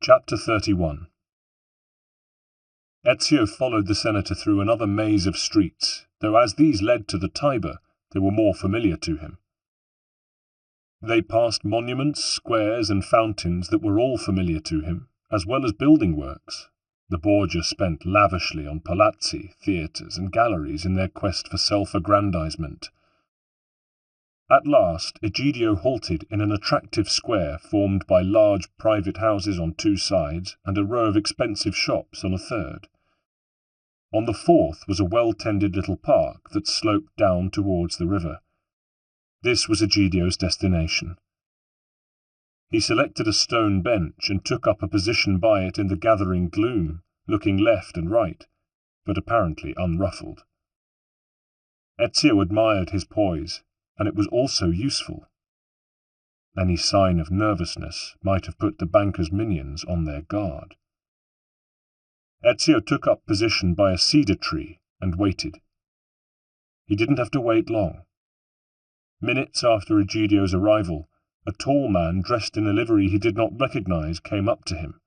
Chapter 31. Ezio followed the senator through another maze of streets, though as these led to the Tiber, they were more familiar to him. They passed monuments, squares, and fountains that were all familiar to him, as well as building works. The Borgia spent lavishly on palazzi, theatres, and galleries in their quest for self-aggrandizement. At last, Egidio halted in an attractive square formed by large private houses on two sides and a row of expensive shops on a third. On the fourth was a well-tended little park that sloped down towards the river. This was Egidio's destination. He selected a stone bench and took up a position by it in the gathering gloom, looking left and right, but apparently unruffled. Ezio admired his poise, and it was also useful. Any sign of nervousness might have put the banker's minions on their guard. Ezio took up position by a cedar tree and waited. He didn't have to wait long. Minutes after Egidio's arrival, a tall man dressed in a livery he did not recognize came up to him.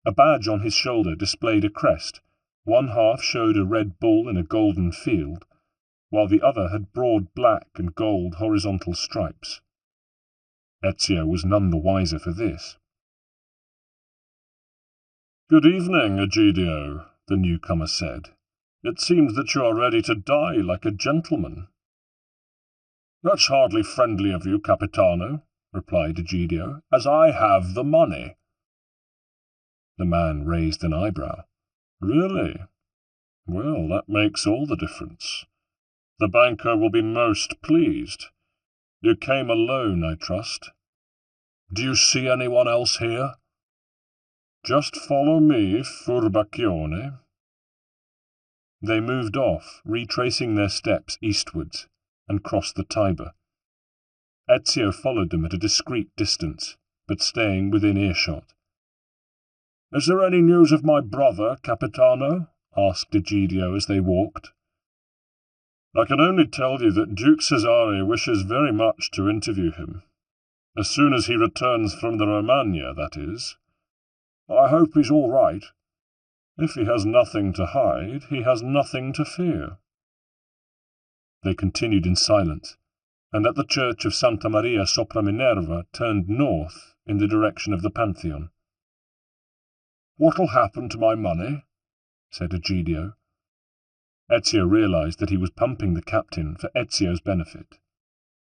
A badge on his shoulder displayed a crest. One half showed a red bull in a golden field, while the other had broad black and gold horizontal stripes. Ezio was none the wiser for this. "Good evening, Egidio," the newcomer said. "It seems that you are ready to die like a gentleman." "That's hardly friendly of you, Capitano," replied Egidio, "as I have the money." The man raised an eyebrow. "Really? Well, that makes all the difference. The banker will be most pleased. You came alone, I trust. Do you see anyone else here?" "Just follow me, furbacchione." They moved off, retracing their steps eastwards, and crossed the Tiber. Ezio followed them at a discreet distance, but staying within earshot. "Is there any news of my brother, Capitano?" asked Egidio as they walked. "I can only tell you that Duke Cesare wishes very much to interview him. As soon as he returns from the Romagna, that is. I hope he's all right. If he has nothing to hide, he has nothing to fear." They continued in silence, and at the church of Santa Maria sopra Minerva turned north in the direction of the Pantheon. "What'll happen to my money?" said Egidio. Ezio realized that he was pumping the captain for Ezio's benefit.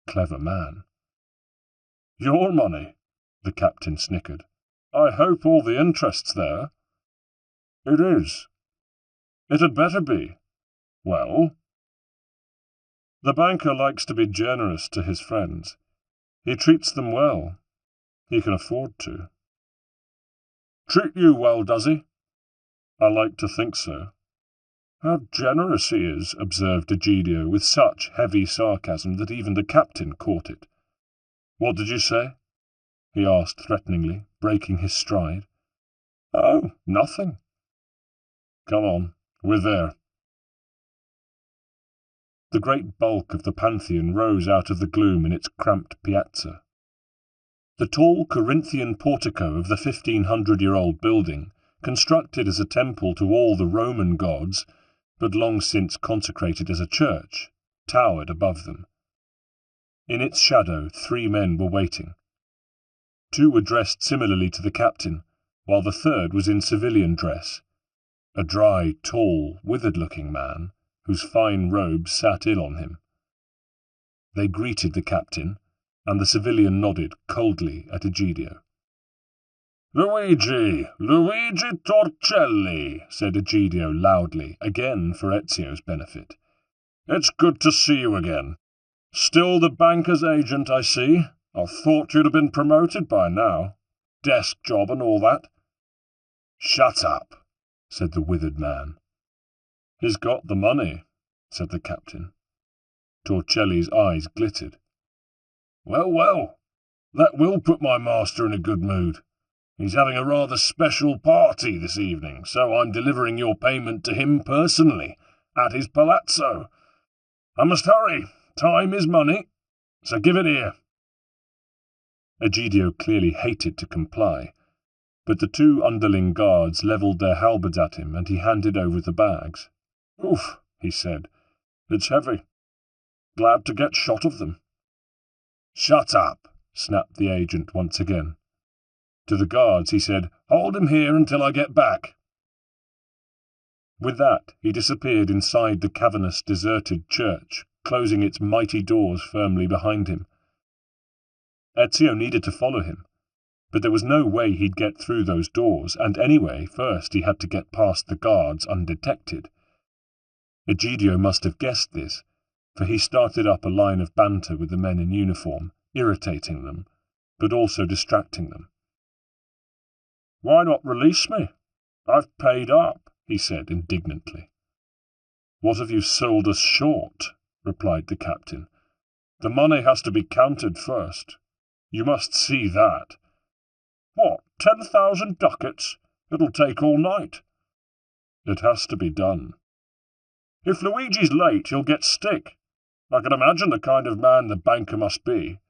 Clever man. "Your money?" the captain snickered. "I hope all the interest's there." "It is." "It had better be." "Well?" "The banker likes to be generous to his friends. He treats them well. He can afford to." "Treat you well, does he?" "I like to think so." "How generous he is," observed Egidio with such heavy sarcasm that even the captain caught it. "What did you say?" he asked threateningly, breaking his stride. "Oh, nothing." "Come on, we're there." The great bulk of the Pantheon rose out of the gloom in its cramped piazza. The tall Corinthian portico of the 1500-year-old building, constructed as a temple to all the Roman gods, but long since consecrated as a church, towered above them. In its shadow 3 men were waiting. 2 were dressed similarly to the captain, while the third was in civilian dress, a dry, tall, withered-looking man, whose fine robes sat ill on him. They greeted the captain, and the civilian nodded coldly at Egidio. "Luigi! Luigi Torcelli!" said Egidio loudly, again for Ezio's benefit. "It's good to see you again. Still the banker's agent, I see. I thought you'd have been promoted by now. Desk job and all that." "Shut up," said the withered man. "He's got the money," said the captain. Torcelli's eyes glittered. "Well, well, that will put my master in a good mood. He's having a rather special party this evening, so I'm delivering your payment to him personally, at his palazzo. I must hurry. Time is money, so give it here." Egidio clearly hated to comply, but the two underling guards levelled their halberds at him, and he handed over the bags. "Oof," he said. "It's heavy. Glad to get shot of them." "Shut up," snapped the agent once again. To the guards he said, "Hold him here until I get back." With that, he disappeared inside the cavernous, deserted church, closing its mighty doors firmly behind him. Ezio needed to follow him, but there was no way he'd get through those doors, and anyway, first he had to get past the guards undetected. Egidio must have guessed this, for he started up a line of banter with the men in uniform, irritating them, but also distracting them. "Why not release me? I've paid up," he said indignantly. "What have you sold us short?" replied the captain. "The money has to be counted first. You must see that." "What, 10,000 ducats? It'll take all night." "It has to be done." "If Luigi's late, he'll get stick. I can imagine the kind of man the banker must be."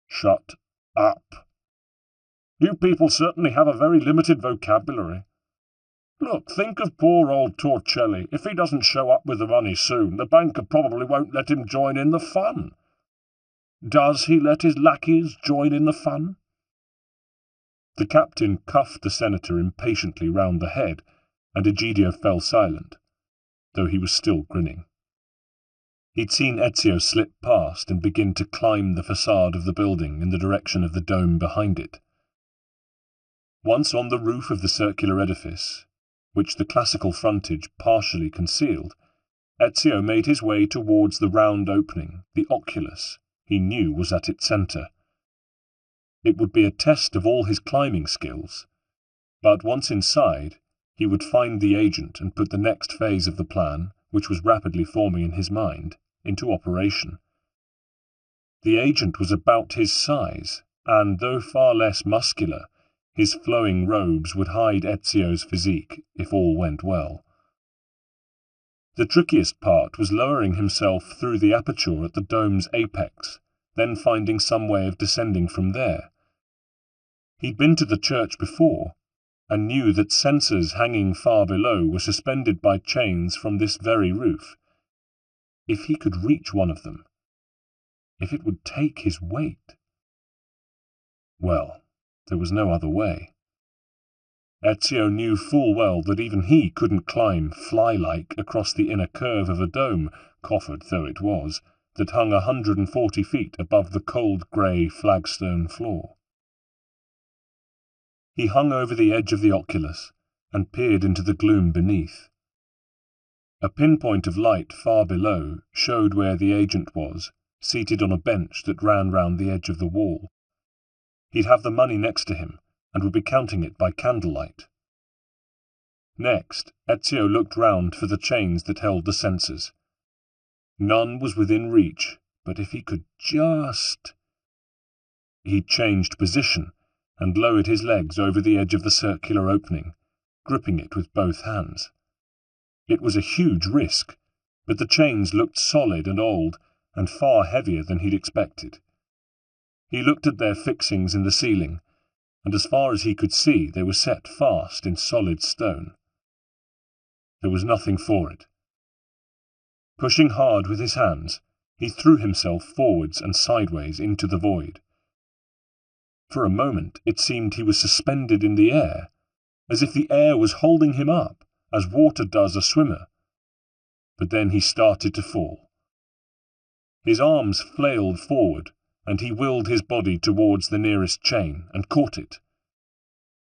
"Shut up. You people certainly have a very limited vocabulary. Look, think of poor old Torcelli. If he doesn't show up with the money soon, the banker probably won't let him join in the fun. Does he let his lackeys join in the fun?" The captain cuffed the senator impatiently round the head, and Egidio fell silent, though he was still grinning. He'd seen Ezio slip past and begin to climb the facade of the building in the direction of the dome behind it. Once on the roof of the circular edifice, which the classical frontage partially concealed, Ezio made his way towards the round opening, the oculus, he knew was at its centre. It would be a test of all his climbing skills, but once inside, he would find the agent and put the next phase of the plan, which was rapidly forming in his mind, into operation. The agent was about his size, and though far less muscular, his flowing robes would hide Ezio's physique if all went well. The trickiest part was lowering himself through the aperture at the dome's apex, then finding some way of descending from there. He'd been to the church before, and knew that censers hanging far below were suspended by chains from this very roof. If he could reach one of them, if it would take his weight. Well, there was no other way. Ezio knew full well that even he couldn't climb fly-like across the inner curve of a dome, coffered though it was, that hung 140 feet above the cold grey flagstone floor. He hung over the edge of the oculus and peered into the gloom beneath. A pinpoint of light far below showed where the agent was, seated on a bench that ran round the edge of the wall. He'd have the money next to him, and would be counting it by candlelight. Next, Ezio looked round for the chains that held the censers. None was within reach, but if he could just... He changed position and lowered his legs over the edge of the circular opening, gripping it with both hands. It was a huge risk, but the chains looked solid and old, and far heavier than he'd expected. He looked at their fixings in the ceiling, and as far as he could see they were set fast in solid stone. There was nothing for it. Pushing hard with his hands, he threw himself forwards and sideways into the void. For a moment it seemed he was suspended in the air, as if the air was holding him up, as water does a swimmer. But then he started to fall. His arms flailed forward, and he willed his body towards the nearest chain and caught it.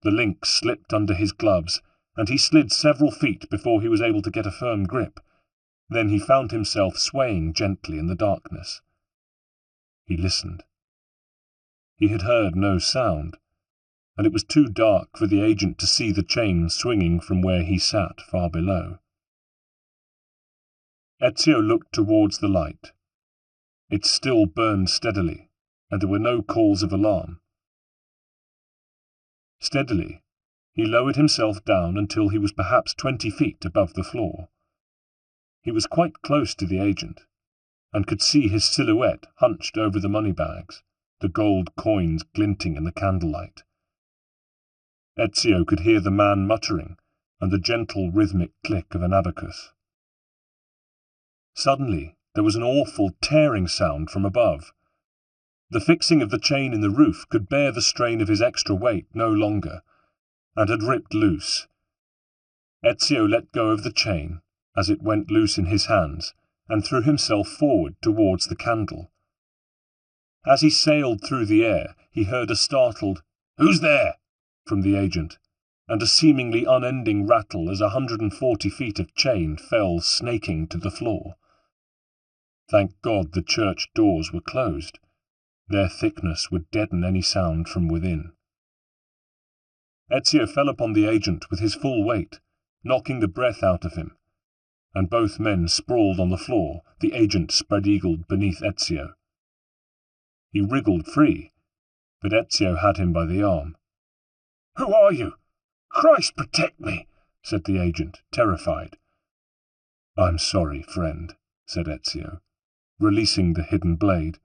The link slipped under his gloves, and he slid several feet before he was able to get a firm grip. Then he found himself swaying gently in the darkness. He listened. He had heard no sound, and it was too dark for the agent to see the chain swinging from where he sat far below. Ezio looked towards the light. It still burned steadily, and there were no calls of alarm. Steadily, he lowered himself down until he was perhaps 20 feet above the floor. He was quite close to the agent, and could see his silhouette hunched over the money bags, the gold coins glinting in the candlelight. Ezio could hear the man muttering and the gentle rhythmic click of an abacus. Suddenly, there was an awful tearing sound from above. The fixing of the chain in the roof could bear the strain of his extra weight no longer, and had ripped loose. Ezio let go of the chain as it went loose in his hands, and threw himself forward towards the candle. As he sailed through the air, he heard a startled, "Who's there?" from the agent, and a seemingly unending rattle as 140 feet of chain fell snaking to the floor. Thank God the church doors were closed. Their thickness would deaden any sound from within. Ezio fell upon the agent with his full weight, knocking the breath out of him, and both men sprawled on the floor, the agent spread-eagled beneath Ezio. He wriggled free, but Ezio had him by the arm. "Who are you? Christ protect me!" said the agent, terrified. "I'm sorry, friend," said Ezio, releasing the hidden blade.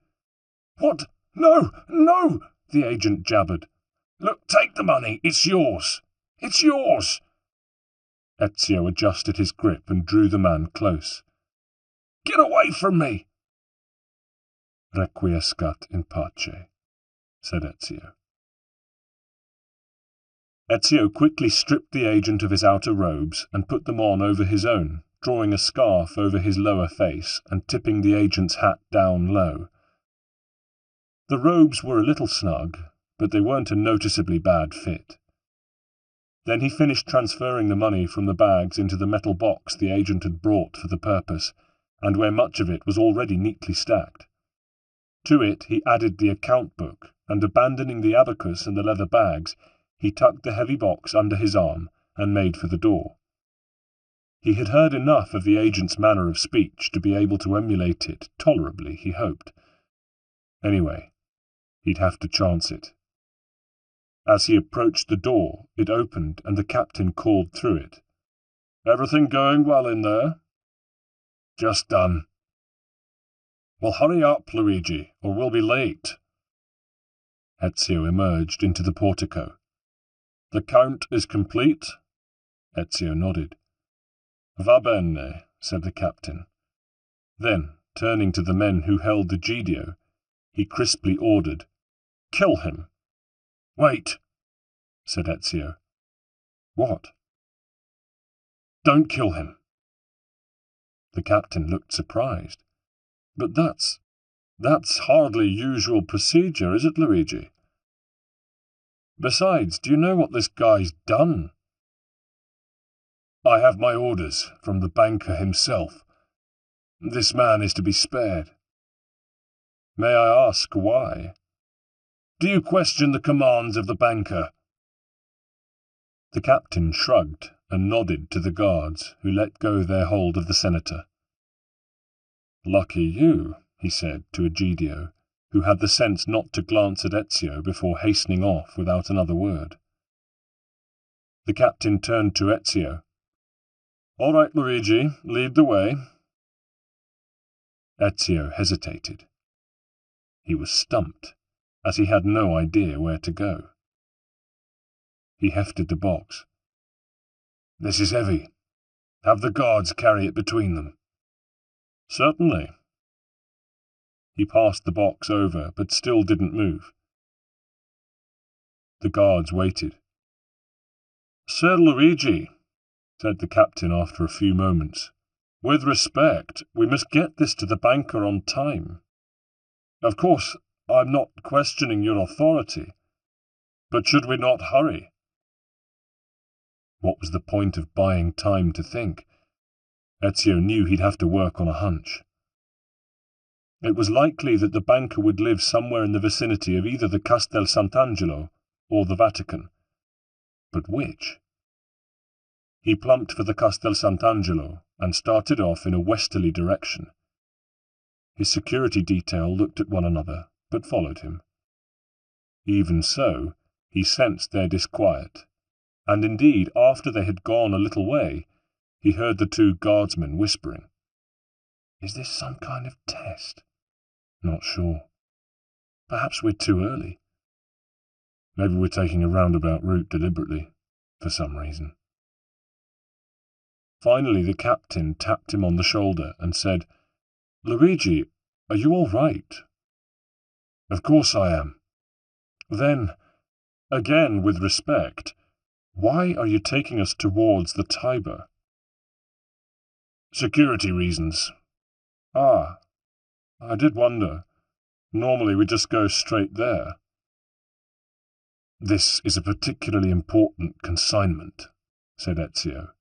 "What? No, no!" the agent jabbered. "Look, take the money. It's yours. It's yours!" Ezio adjusted his grip and drew the man close. "Get away from me!" "Requiescat in pace," said Ezio. Ezio quickly stripped the agent of his outer robes and put them on over his own, drawing a scarf over his lower face and tipping the agent's hat down low. The robes were a little snug, but they weren't a noticeably bad fit. Then he finished transferring the money from the bags into the metal box the agent had brought for the purpose, and where much of it was already neatly stacked. To it he added the account book, and abandoning the abacus and the leather bags, he tucked the heavy box under his arm and made for the door. He had heard enough of the agent's manner of speech to be able to emulate it tolerably, he hoped. Anyway, he'd have to chance it. As he approached the door, it opened and the captain called through it. "Everything going well in there?" "Just done." "Well, hurry up, Luigi, or we'll be late." Ezio emerged into the portico. "The count is complete?" Ezio nodded. "Va bene," said the captain. Then, turning to the men who held the Egidio, he crisply ordered, "Kill him." "Wait," said Ezio. "What?" "Don't kill him." The captain looked surprised. "But that's hardly usual procedure, is it, Luigi? Besides, do you know what this guy's done?" "I have my orders from the banker himself. This man is to be spared." "May I ask why?" "Do you question the commands of the banker?" The captain shrugged and nodded to the guards, who let go their hold of the senator. "Lucky you," he said to Egidio, who had the sense not to glance at Ezio before hastening off without another word. The captain turned to Ezio. "All right, Luigi, lead the way." Ezio hesitated. He was stumped, as he had no idea where to go. He hefted the box. "This is heavy. Have the guards carry it between them." "Certainly." He passed the box over, but still didn't move. The guards waited. "Sir Luigi," said the captain after a few moments, "with respect, we must get this to the banker on time. Of course, I'm not questioning your authority, but should we not hurry?" What was the point of buying time to think? Ezio knew he'd have to work on a hunch. It was likely that the banker would live somewhere in the vicinity of either the Castel Sant'Angelo or the Vatican. But which? He plumped for the Castel Sant'Angelo and started off in a westerly direction. His security detail looked at one another, but followed him. Even so, he sensed their disquiet, and indeed, after they had gone a little way, he heard the two guardsmen whispering. "Is this some kind of test? Not sure. Perhaps we're too early." Maybe we're taking a roundabout route deliberately, for some reason. Finally, the captain tapped him on the shoulder and said, "Luigi, are you all right?" "Of course I am." "Then, again with respect, why are you taking us towards the Tiber?" "Security reasons." "Ah, I did wonder. Normally we just go straight there." "This is a particularly important consignment," said Ezio,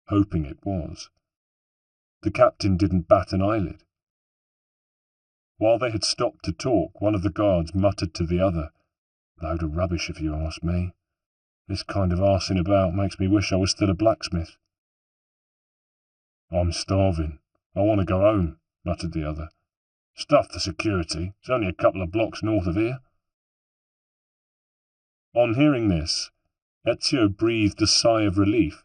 hoping it was. The captain didn't bat an eyelid. While they had stopped to talk, one of the guards muttered to the other, "Load of rubbish if you ask me. This kind of arsing about makes me wish I was still a blacksmith." "I'm starving. I want to go home," muttered the other. "Stuff the security. It's only a couple of blocks north of here." On hearing this, Ezio breathed a sigh of relief,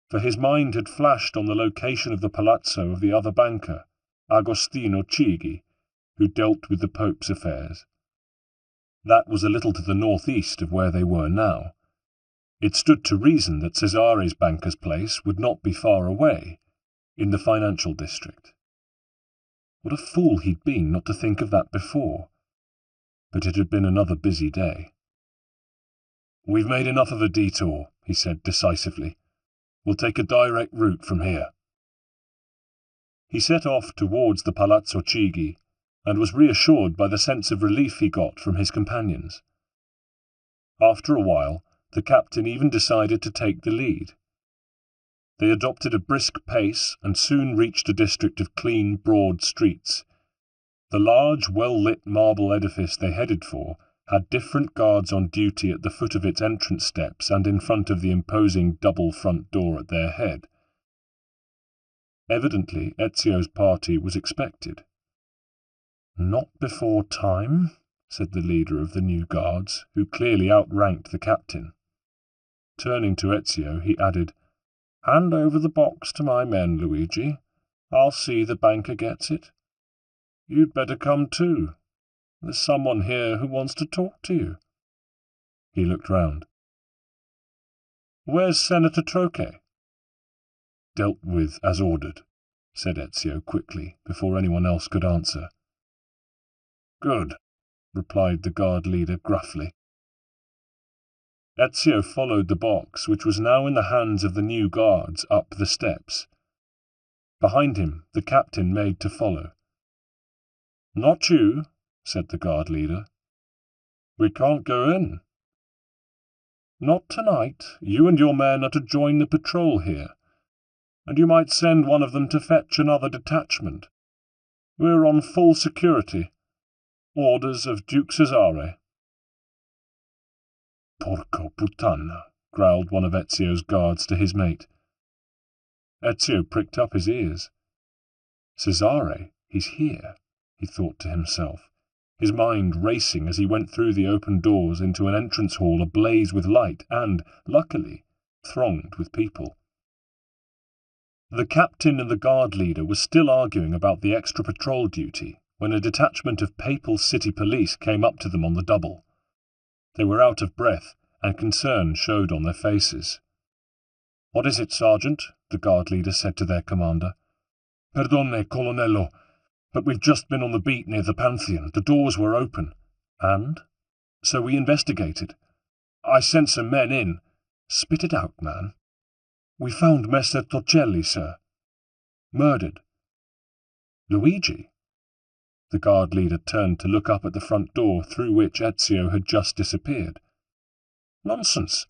for his mind had flashed on the location of the palazzo of the other banker, Agostino Chigi, who dealt with the Pope's affairs. That was a little to the northeast of where they were now. It stood to reason that Cesare's banker's place would not be far away, in the financial district. What a fool he'd been not to think of that before. But it had been another busy day. "We've made enough of a detour," he said decisively. "We'll take a direct route from here." He set off towards the Palazzo Chigi, and was reassured by the sense of relief he got from his companions. After a while, the captain even decided to take the lead. They adopted a brisk pace and soon reached a district of clean, broad streets. The large, well-lit marble edifice they headed for had different guards on duty at the foot of its entrance steps and in front of the imposing double front door at their head. Evidently, Ezio's party was expected. "Not before time?" said the leader of the new guards, who clearly outranked the captain. Turning to Ezio, he added, "Hand over the box to my men, Luigi. I'll see the banker gets it. You'd better come too. There's someone here who wants to talk to you." He looked round. "Where's Senator Troche?" "Dealt with as ordered," said Ezio quickly, before anyone else could answer. "Good," replied the guard leader gruffly. Ezio followed the box, which was now in the hands of the new guards, up the steps. Behind him, the captain made to follow. "Not you," said the guard leader. "We can't go in." "Not tonight. You and your men are to join the patrol here, and you might send one of them to fetch another detachment. We're on full security. Orders of Duke Cesare." "Porco puttana," growled one of Ezio's guards to his mate. Ezio pricked up his ears. "Cesare, he's here," he thought to himself, his mind racing as he went through the open doors into an entrance hall ablaze with light and, luckily, thronged with people. The captain and the guard leader were still arguing about the extra patrol duty when a detachment of Papal City Police came up to them on the double. They were out of breath, and concern showed on their faces. "What is it, Sergeant?" the guard leader said to their commander. "Perdone, Colonnello, but we've just been on the beat near the Pantheon. The doors were open." "And?" "So we investigated. I sent some men in." "Spit it out, man." "We found Messer Torcelli, sir. Murdered." "Luigi?" The guard leader turned to look up at the front door through which Ezio had just disappeared. "Nonsense.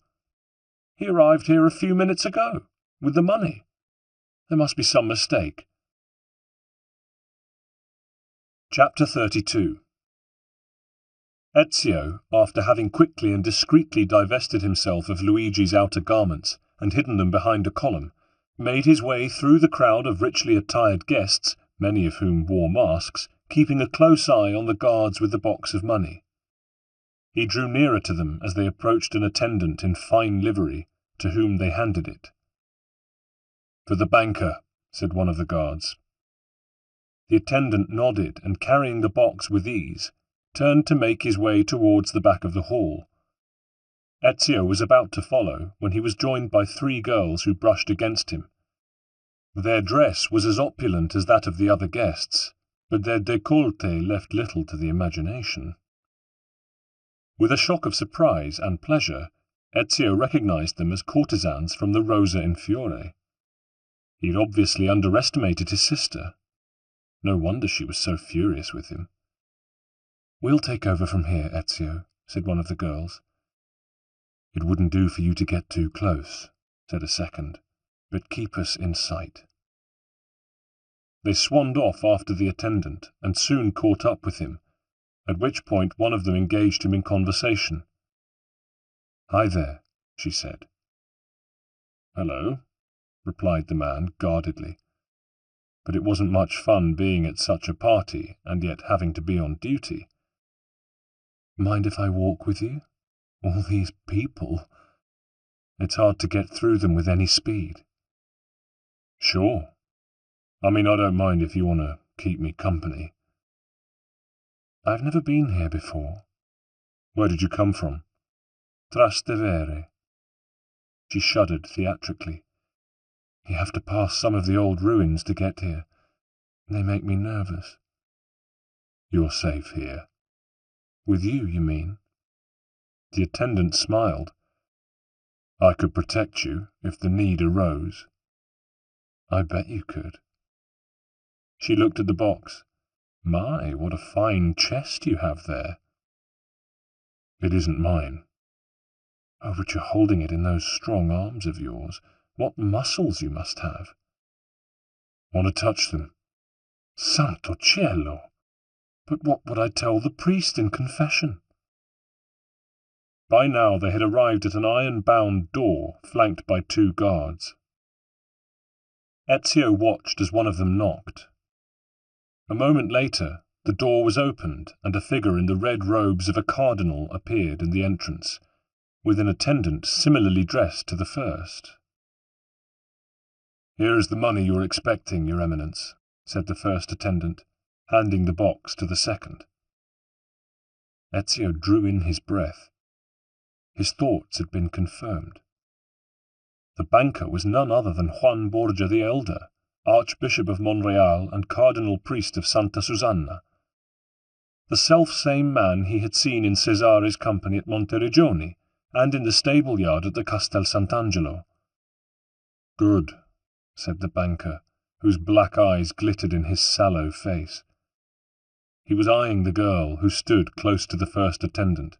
He arrived here a few minutes ago, with the money. There must be some mistake." Chapter 32. Ezio, after having quickly and discreetly divested himself of Luigi's outer garments and hidden them behind a column, made his way through the crowd of richly attired guests, many of whom wore masks, keeping a close eye on the guards with the box of money. He drew nearer to them as they approached an attendant in fine livery, to whom they handed it. "For the banker," said one of the guards. The attendant nodded and, carrying the box with ease, turned to make his way towards the back of the hall. Ezio was about to follow when he was joined by 3 girls who brushed against him. Their dress was as opulent as that of the other guests, but their décolleté left little to the imagination. With a shock of surprise and pleasure, Ezio recognized them as courtesans from the Rosa in Fiore. He had obviously underestimated his sister. No wonder she was so furious with him. "We'll take over from here, Ezio," said one of the girls. "It wouldn't do for you to get too close," said a second, "but keep us in sight." They swanned off after the attendant and soon caught up with him, at which point one of them engaged him in conversation. "Hi there," she said. "Hello," replied the man guardedly. But it wasn't much fun being at such a party and yet having to be on duty. "Mind if I walk with you? All these people. It's hard to get through them with any speed." "Sure. I mean, I don't mind if you want to keep me company." "I've never been here before." "Where did you come from?" "Trastevere." She shuddered theatrically. "You have to pass some of the old ruins to get here. They make me nervous." "You're safe here." "With you, you mean?" The attendant smiled. "I could protect you if the need arose." "I bet you could." She looked at the box. "My, what a fine chest you have there." "It isn't mine." "Oh, but you're holding it in those strong arms of yours. What muscles you must have." "Want to touch them?" "Santo cielo! But what would I tell the priest in confession?" By now they had arrived at an iron-bound door flanked by 2 guards. Ezio watched as one of them knocked. A moment later, the door was opened and a figure in the red robes of a cardinal appeared in the entrance, with an attendant similarly dressed to the first. "Here is the money you were expecting, Your Eminence," said the first attendant, handing the box to the second. Ezio drew in his breath. His thoughts had been confirmed. The banker was none other than Juan Borgia the Elder, Archbishop of Monreal and Cardinal Priest of Santa Susanna. The self-same man he had seen in Cesare's company at Monteriggioni and in the stable-yard at the Castel Sant'Angelo. "Good," said the banker, whose black eyes glittered in his sallow face. He was eyeing the girl, who stood close to the first attendant.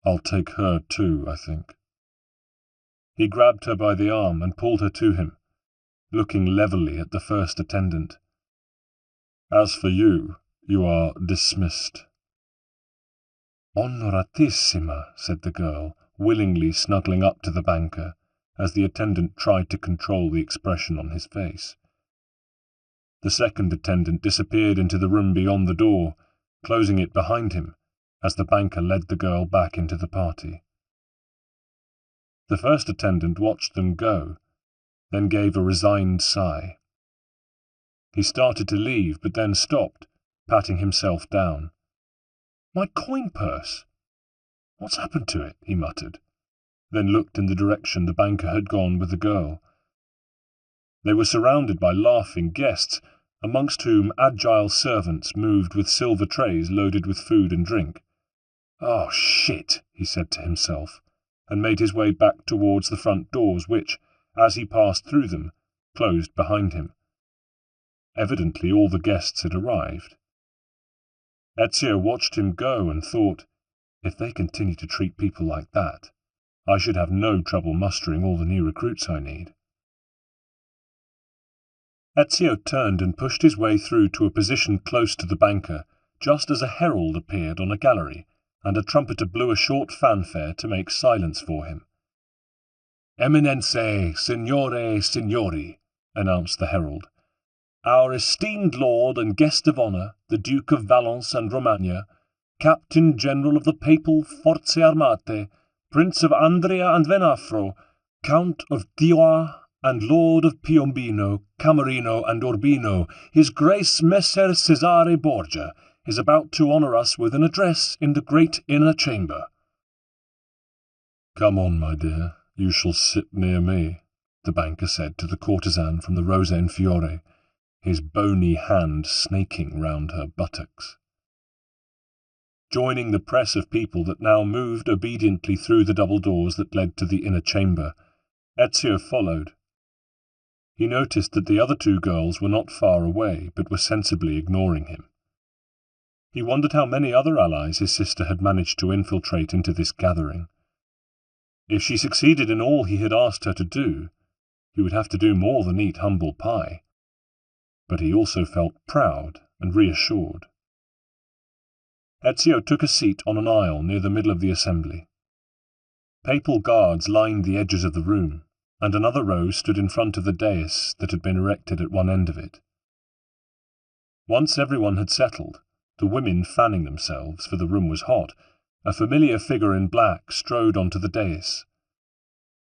"I'll take her too, I think." He grabbed her by the arm and pulled her to him, looking levelly at the first attendant. "As for you, you are dismissed." "Onoratissima," said the girl, willingly snuggling up to the banker, as the attendant tried to control the expression on his face. The second attendant disappeared into the room beyond the door, closing it behind him, as the banker led the girl back into the party. The first attendant watched them go, then gave a resigned sigh. He started to leave, but then stopped, patting himself down. "My coin purse! What's happened to it?" he muttered, then looked in the direction the banker had gone with the girl. They were surrounded by laughing guests, amongst whom agile servants moved with silver trays loaded with food and drink. "Oh, shit," he said to himself, and made his way back towards the front doors which, as he passed through them, closed behind him. Evidently all the guests had arrived. Ezio watched him go and thought, if they continue to treat people like that, I should have no trouble mustering all the new recruits I need. Ezio turned and pushed his way through to a position close to the banker, just as a herald appeared on a gallery, and a trumpeter blew a short fanfare to make silence for him. "Eminence, signore, signori," announced the herald. "Our esteemed lord and guest of honour, the Duke of Valence and Romagna, Captain General of the Papal Forze Armate, Prince of Andria and Venafro, Count of Diois, and Lord of Piombino, Camerino, and Urbino, His Grace Messer Cesare Borgia, is about to honour us with an address in the great inner chamber." "Come on, my dear, you shall sit near me," the banker said to the courtesan from the Rosa in Fiore, his bony hand snaking round her buttocks. Joining the press of people that now moved obediently through the double doors that led to the inner chamber, Ezio followed. He noticed that the other two girls were not far away, but were sensibly ignoring him. He wondered how many other allies his sister had managed to infiltrate into this gathering. If she succeeded in all he had asked her to do, he would have to do more than eat humble pie. But he also felt proud and reassured. Ezio took a seat on an aisle near the middle of the assembly. Papal guards lined the edges of the room, and another row stood in front of the dais that had been erected at one end of it. Once everyone had settled, the women fanning themselves, for the room was hot, a familiar figure in black strode onto the dais.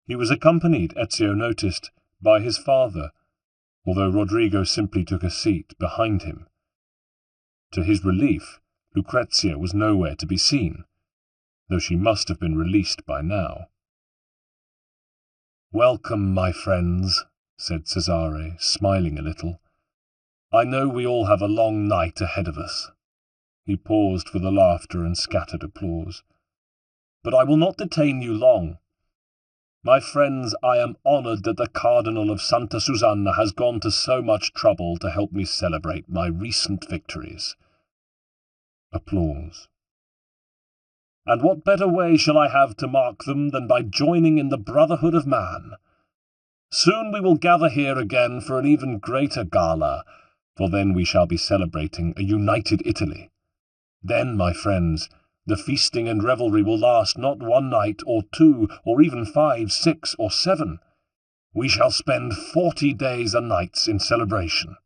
He was accompanied, Ezio noticed, by his father, although Rodrigo simply took a seat behind him. To his relief, Lucrezia was nowhere to be seen, though she must have been released by now. "Welcome, my friends," said Cesare, smiling a little. "I know we all have a long night ahead of us." He paused for the laughter and scattered applause. "But I will not detain you long. My friends, I am honored that the Cardinal of Santa Susanna has gone to so much trouble to help me celebrate my recent victories." Applause. "And what better way shall I have to mark them than by joining in the Brotherhood of Man? Soon we will gather here again for an even greater gala, for then we shall be celebrating a united Italy. Then, my friends, the feasting and revelry will last not one night or two or even 5, 6, or 7. We shall spend 40 days and nights in celebration."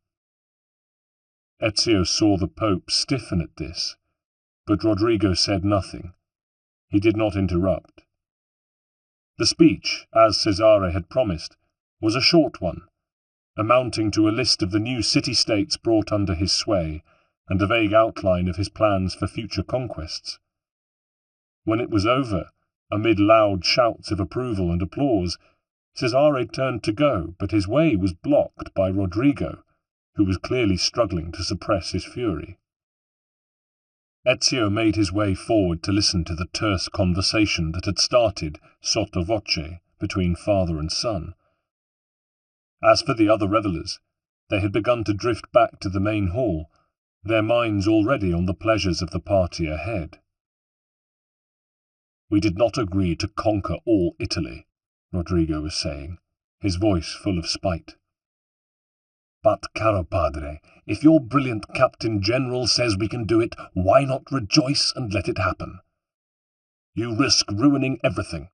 Ezio saw the Pope stiffen at this, but Rodrigo said nothing. He did not interrupt. The speech, as Cesare had promised, was a short one, amounting to a list of the new city-states brought under his sway, and a vague outline of his plans for future conquests. When it was over, amid loud shouts of approval and applause, Cesare turned to go, but his way was blocked by Rodrigo, who was clearly struggling to suppress his fury. Ezio made his way forward to listen to the terse conversation that had started, sotto voce, between father and son. As for the other revellers, they had begun to drift back to the main hall, their minds already on the pleasures of the party ahead. "We did not agree to conquer all Italy," Rodrigo was saying, his voice full of spite. "But, caro padre, if your brilliant Captain General says we can do it, why not rejoice and let it happen? You risk ruining everything.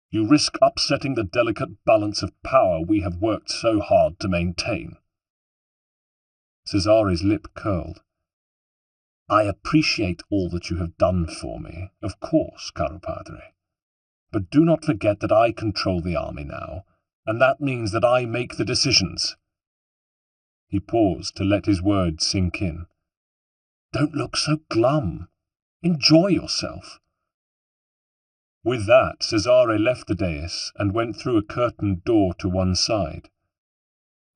You risk upsetting the delicate balance of power we have worked so hard to maintain." Cesare's lip curled. "I appreciate all that you have done for me, of course, caro padre. But do not forget that I control the army now, and that means that I make the decisions." He paused to let his words sink in. "Don't look so glum. Enjoy yourself." With that, Cesare left the dais and went through a curtained door to one side.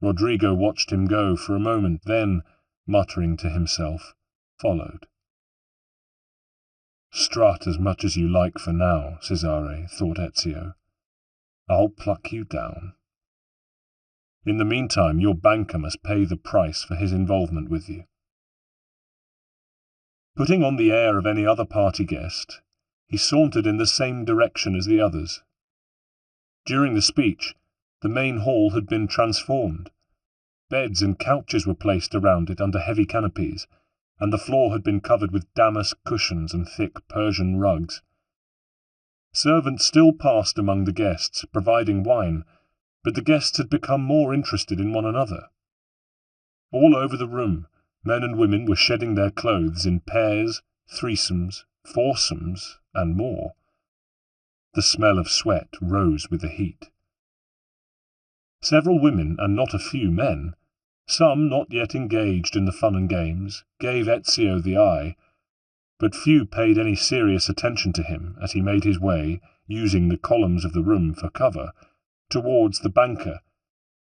Rodrigo watched him go for a moment, then, muttering to himself, followed. "Strut as much as you like for now, Cesare," thought Ezio. "I'll pluck you down. In the meantime, your banker must pay the price for his involvement with you." Putting on the air of any other party guest, he sauntered in the same direction as the others. During the speech, the main hall had been transformed. Beds and couches were placed around it under heavy canopies, and the floor had been covered with damask cushions and thick Persian rugs. Servants still passed among the guests, providing wine, but the guests had become more interested in one another. All over the room, men and women were shedding their clothes in pairs, threesomes, foursomes, and more. The smell of sweat rose with the heat. Several women, and not a few men, some not yet engaged in the fun and games, gave Ezio the eye, but few paid any serious attention to him as he made his way, using the columns of the room for cover, towards the banker,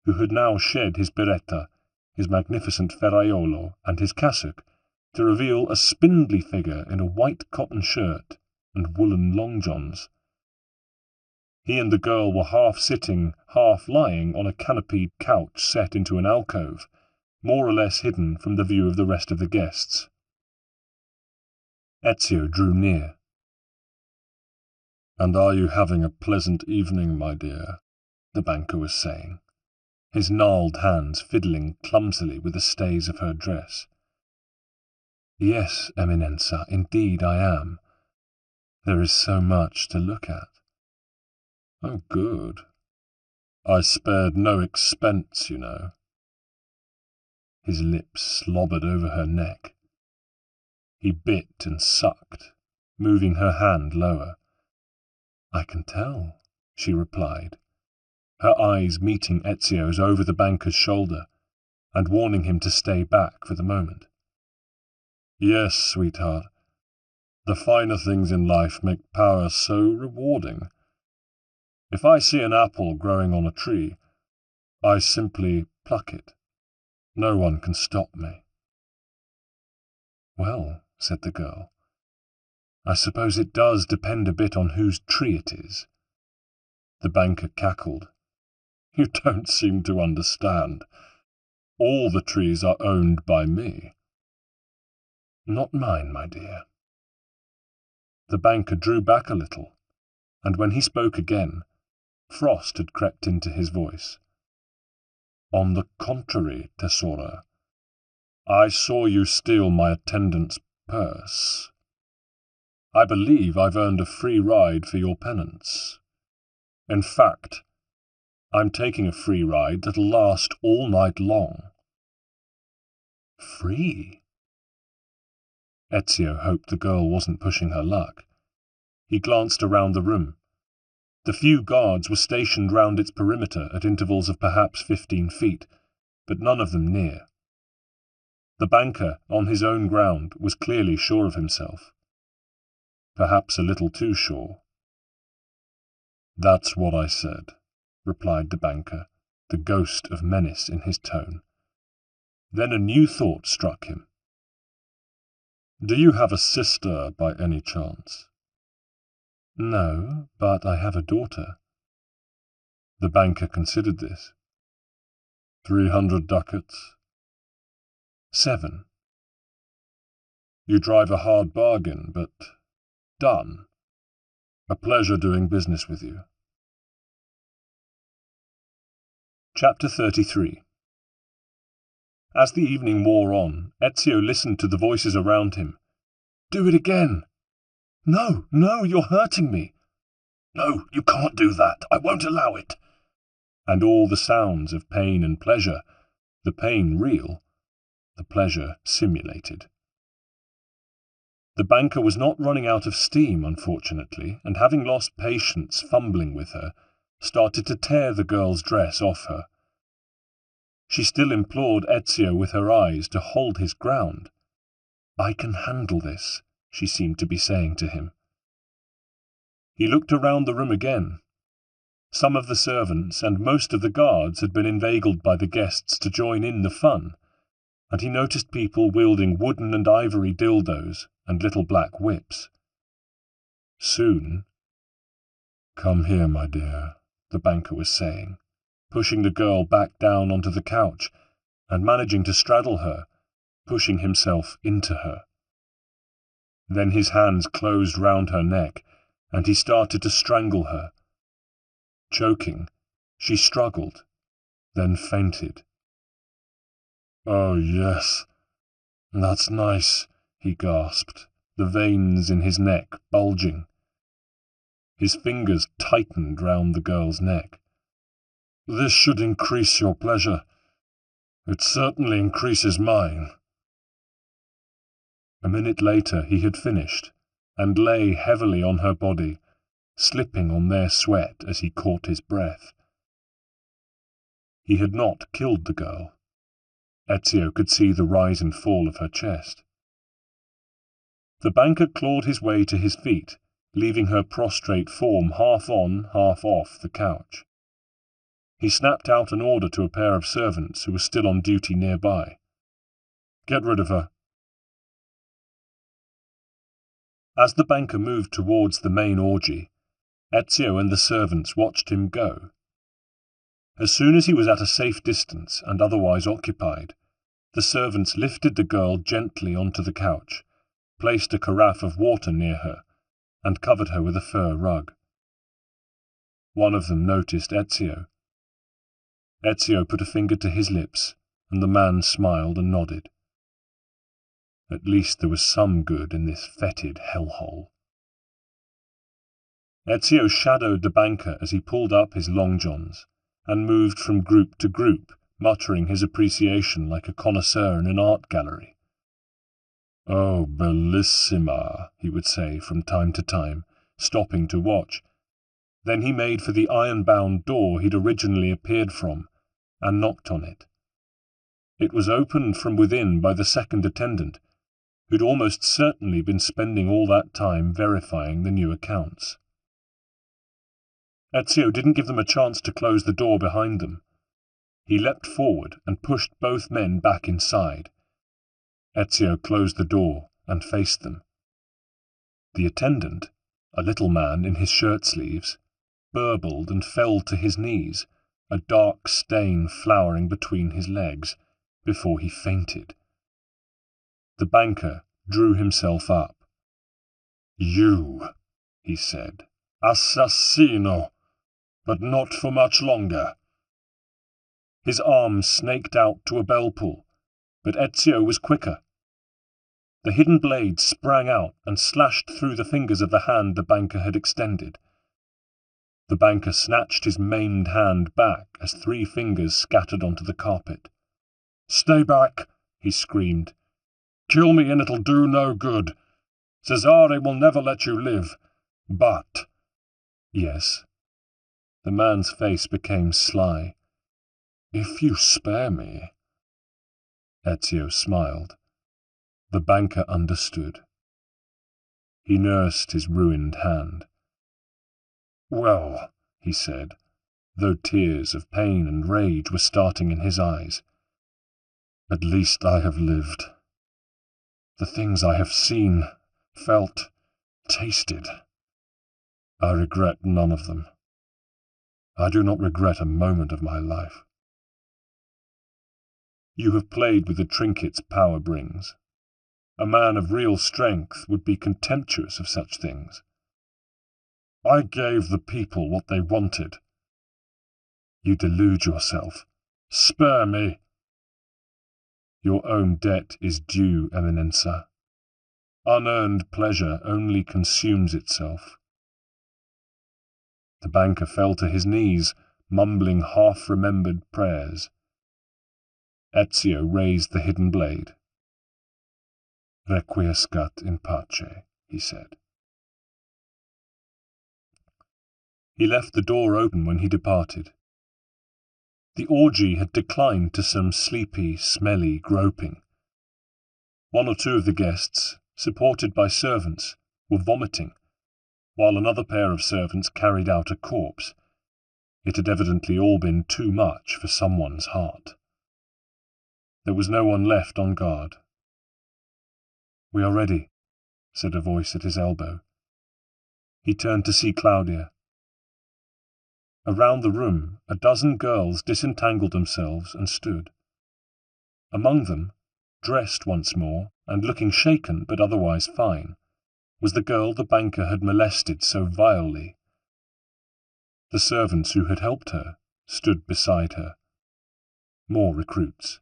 who had now shed his beretta, his magnificent ferraiolo, and his cassock, to reveal a spindly figure in a white cotton shirt and woolen long johns. He and the girl were half sitting, half lying on a canopied couch set into an alcove, more or less hidden from the view of the rest of the guests. Ezio drew near. "And are you having a pleasant evening, my dear?" the banker was saying, his gnarled hands fiddling clumsily with the stays of her dress. "Yes, Eminenza, indeed I am. There is so much to look at." "Oh, good. I spared no expense, you know." His lips slobbered over her neck. He bit and sucked, moving her hand lower. "I can tell," she replied, her eyes meeting Ezio's over the banker's shoulder, and warning him to stay back for the moment. "Yes, sweetheart. The finer things in life make power so rewarding. If I see an apple growing on a tree, I simply pluck it. No one can stop me." "Well," said the girl, "I suppose it does depend a bit on whose tree it is." The banker cackled. "You don't seem to understand. All the trees are owned by me." "Not mine, my dear." The banker drew back a little, and when he spoke again, frost had crept into his voice. "On the contrary, Tesora, I saw you steal my attendant's purse. I believe I've earned a free ride for your penance. In fact, I'm taking a free ride that'll last all night long." "Free?" Ezio hoped the girl wasn't pushing her luck. He glanced around the room. The few guards were stationed round its perimeter at intervals of perhaps 15 feet, but none of them near. The banker, on his own ground, was clearly sure of himself. Perhaps a little too sure. "That's what I said," replied the banker, the ghost of menace in his tone. Then a new thought struck him. "Do you have a sister by any chance?" "No, but I have a daughter." The banker considered this. 300 ducats? 7. You drive a hard bargain, but done. A pleasure doing business with you. Chapter 33. As the evening wore on, Ezio listened to the voices around him. "Do it again!" "No, no, you're hurting me!" "No, you can't do that. I won't allow it." And all the sounds of pain and pleasure, the pain real, the pleasure simulated. The banker was not running out of steam, unfortunately, and having lost patience fumbling with her, started to tear the girl's dress off her. She still implored Ezio with her eyes to hold his ground. "I can handle this," she seemed to be saying to him. He looked around the room again. Some of the servants and most of the guards had been inveigled by the guests to join in the fun, and he noticed people wielding wooden and ivory dildos and little black whips. Soon— "Come here, my dear," the banker was saying, pushing the girl back down onto the couch, and managing to straddle her, pushing himself into her. Then his hands closed round her neck, and he started to strangle her. Choking, she struggled, then fainted. "Oh, yes, that's nice," he gasped, the veins in his neck bulging. His fingers tightened round the girl's neck. "This should increase your pleasure. It certainly increases mine." A minute later he had finished, and lay heavily on her body, slipping on their sweat as he caught his breath. He had not killed the girl. Ezio could see the rise and fall of her chest. The banker clawed his way to his feet leaving her prostrate form half on, half off the couch. He snapped out an order to a pair of servants who were still on duty nearby. "Get rid of her." As the banker moved towards the main orgy, Ezio and the servants watched him go. As soon as he was at a safe distance and otherwise occupied, the servants lifted the girl gently onto the couch, placed a carafe of water near her, and covered her with a fur rug. One of them noticed Ezio. Ezio put a finger to his lips, and the man smiled and nodded. At least there was some good in this fetid hellhole. Ezio shadowed the banker as he pulled up his long johns, and moved from group to group, muttering his appreciation like a connoisseur in an art gallery. "Oh, bellissima," he would say from time to time, stopping to watch. Then he made for the iron-bound door he'd originally appeared from, and knocked on it. It was opened from within by the second attendant, who'd almost certainly been spending all that time verifying the new accounts. Ezio didn't give them a chance to close the door behind them. He leapt forward and pushed both men back inside. Ezio closed the door and faced them. The attendant, a little man in his shirt-sleeves, burbled and fell to his knees, a dark stain flowering between his legs, before he fainted. The banker drew himself up. "You," he said, "assassino, but not for much longer." His arm snaked out to a bell pull, but Ezio was quicker. The hidden blade sprang out and slashed through the fingers of the hand the banker had extended. The banker snatched his maimed hand back as 3 fingers scattered onto the carpet. "Stay back," he screamed. "Kill me and it'll do no good. Cesare will never let you live. But—" "Yes." The man's face became sly. "If you spare me—" Ezio smiled. The banker understood. He nursed his ruined hand. "Well," he said, though tears of pain and rage were starting in his eyes, "at least I have lived. The things I have seen, felt, tasted, I regret none of them. I do not regret a moment of my life." "You have played with the trinkets power brings. A man of real strength would be contemptuous of such things." "I gave the people what they wanted." "You delude yourself. Spare me." "Your own debt is due, Eminenza. Unearned pleasure only consumes itself." The banker fell to his knees, mumbling half-remembered prayers. Ezio raised the hidden blade. "Requiescat in pace," he said. He left the door open when he departed. The orgy had declined to some sleepy, smelly groping. 1 or 2 of the guests, supported by servants, were vomiting, while another pair of servants carried out a corpse. It had evidently all been too much for someone's heart. There was no one left on guard. "We are ready," said a voice at his elbow. He turned to see Claudia. Around the room, a dozen girls disentangled themselves and stood. Among them, dressed once more, and looking shaken but otherwise fine, was the girl the banker had molested so vilely. The servants who had helped her stood beside her. More recruits.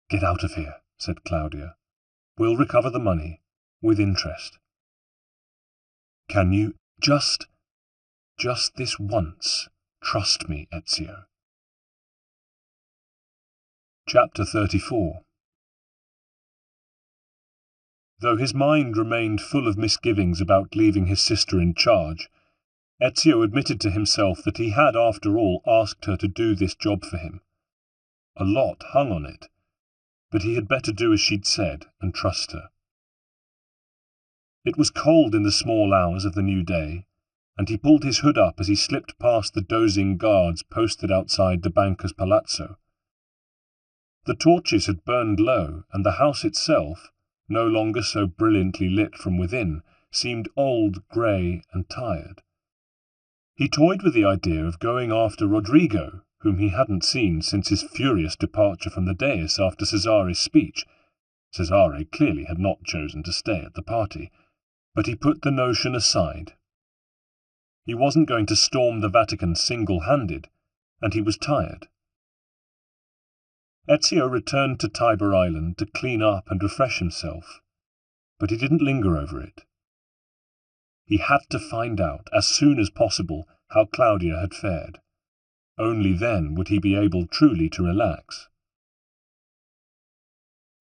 "Get out of here," said Claudia. "We'll recover the money, with interest." "Can you just this once, trust me, Ezio?" Chapter 34. Though his mind remained full of misgivings about leaving his sister in charge, Ezio admitted to himself that he had, after all, asked her to do this job for him. A lot hung on it, but he had better do as she'd said and trust her. It was cold in the small hours of the new day, and he pulled his hood up as he slipped past the dozing guards posted outside the banker's palazzo. The torches had burned low, and the house itself, no longer so brilliantly lit from within, seemed old, grey, and tired. He toyed with the idea of going after Rodrigo, whom he hadn't seen since his furious departure from the dais after Cesare's speech. Cesare clearly had not chosen to stay at the party, but he put the notion aside. He wasn't going to storm the Vatican single-handed, and he was tired. Ezio returned to Tiber Island to clean up and refresh himself, but he didn't linger over it. He had to find out as soon as possible how Claudia had fared. Only then would he be able truly to relax.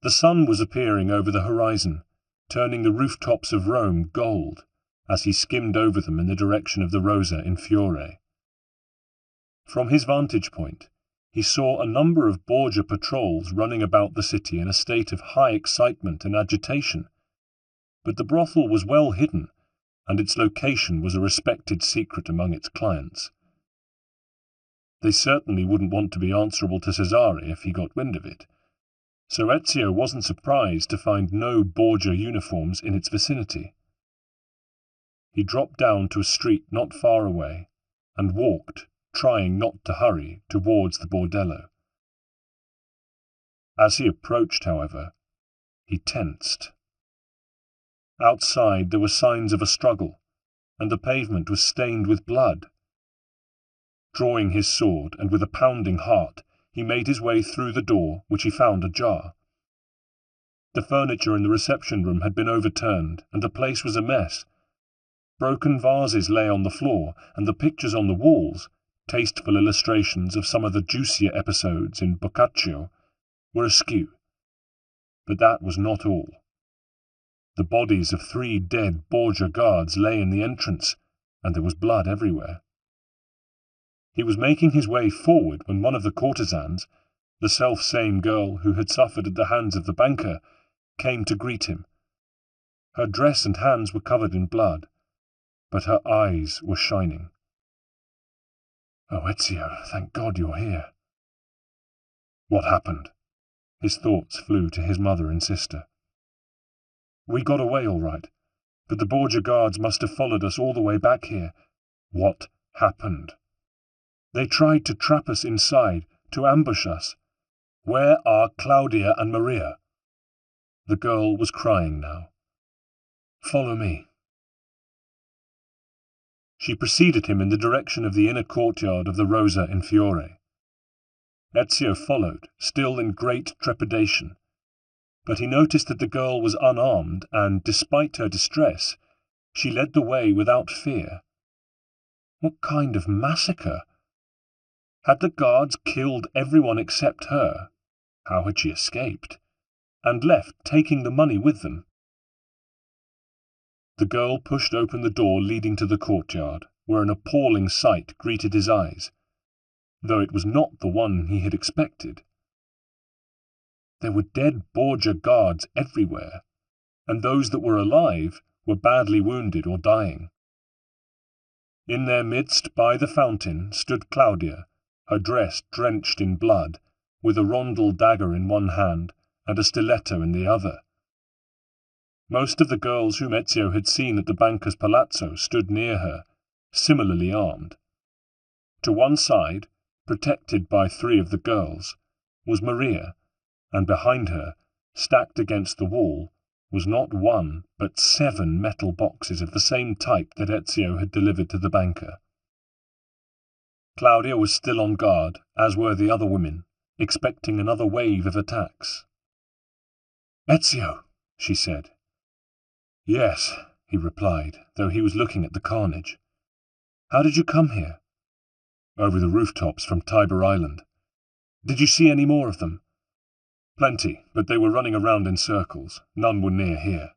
The sun was appearing over the horizon, turning the rooftops of Rome gold as he skimmed over them in the direction of the Rosa in Fiore. From his vantage point, he saw a number of Borgia patrols running about the city in a state of high excitement and agitation, but the brothel was well hidden, and its location was a respected secret among its clients. They certainly wouldn't want to be answerable to Cesare if he got wind of it, so Ezio wasn't surprised to find no Borgia uniforms in its vicinity. He dropped down to a street not far away, and walked, trying not to hurry, towards the bordello. As he approached, however, he tensed. Outside there were signs of a struggle, and the pavement was stained with blood. Drawing his sword, and with a pounding heart, he made his way through the door, which he found ajar. The furniture in the reception room had been overturned, and the place was a mess. Broken vases lay on the floor, and the pictures on the walls, tasteful illustrations of some of the juicier episodes in Boccaccio, were askew. But that was not all. The bodies of 3 dead Borgia guards lay in the entrance, and there was blood everywhere. He was making his way forward when one of the courtesans, the self-same girl who had suffered at the hands of the banker, came to greet him. Her dress and hands were covered in blood, but her eyes were shining. "Oh, Ezio, thank God you're here." What happened? His thoughts flew to his mother and sister. "We got away all right, but the Borgia guards must have followed us all the way back here." What happened? "They tried to trap us inside, to ambush us." "Where are Claudia and Maria?" The girl was crying now. "Follow me." She preceded him in the direction of the inner courtyard of the Rosa in Fiore. Ezio followed, still in great trepidation, but he noticed that the girl was unarmed and, despite her distress, she led the way without fear. What kind of massacre? Had the guards killed everyone except her? How had she escaped? And left, taking the money with them? The girl pushed open the door leading to the courtyard, where an appalling sight greeted his eyes, though it was not the one he had expected. There were dead Borgia guards everywhere, and those that were alive were badly wounded or dying. In their midst, by the fountain, stood Claudia, her dress drenched in blood, with a rondel dagger in one hand and a stiletto in the other. Most of the girls whom Ezio had seen at the banker's palazzo stood near her, similarly armed. To one side, protected by 3 of the girls, was Maria, and behind her, stacked against the wall, was not 1 but 7 metal boxes of the same type that Ezio had delivered to the banker. Claudia was still on guard, as were the other women, expecting another wave of attacks. "Ezio," she said. "Yes," he replied, though he was looking at the carnage. "How did you come here?" "Over the rooftops from Tiber Island." "Did you see any more of them?" "Plenty, but they were running around in circles. None were near here."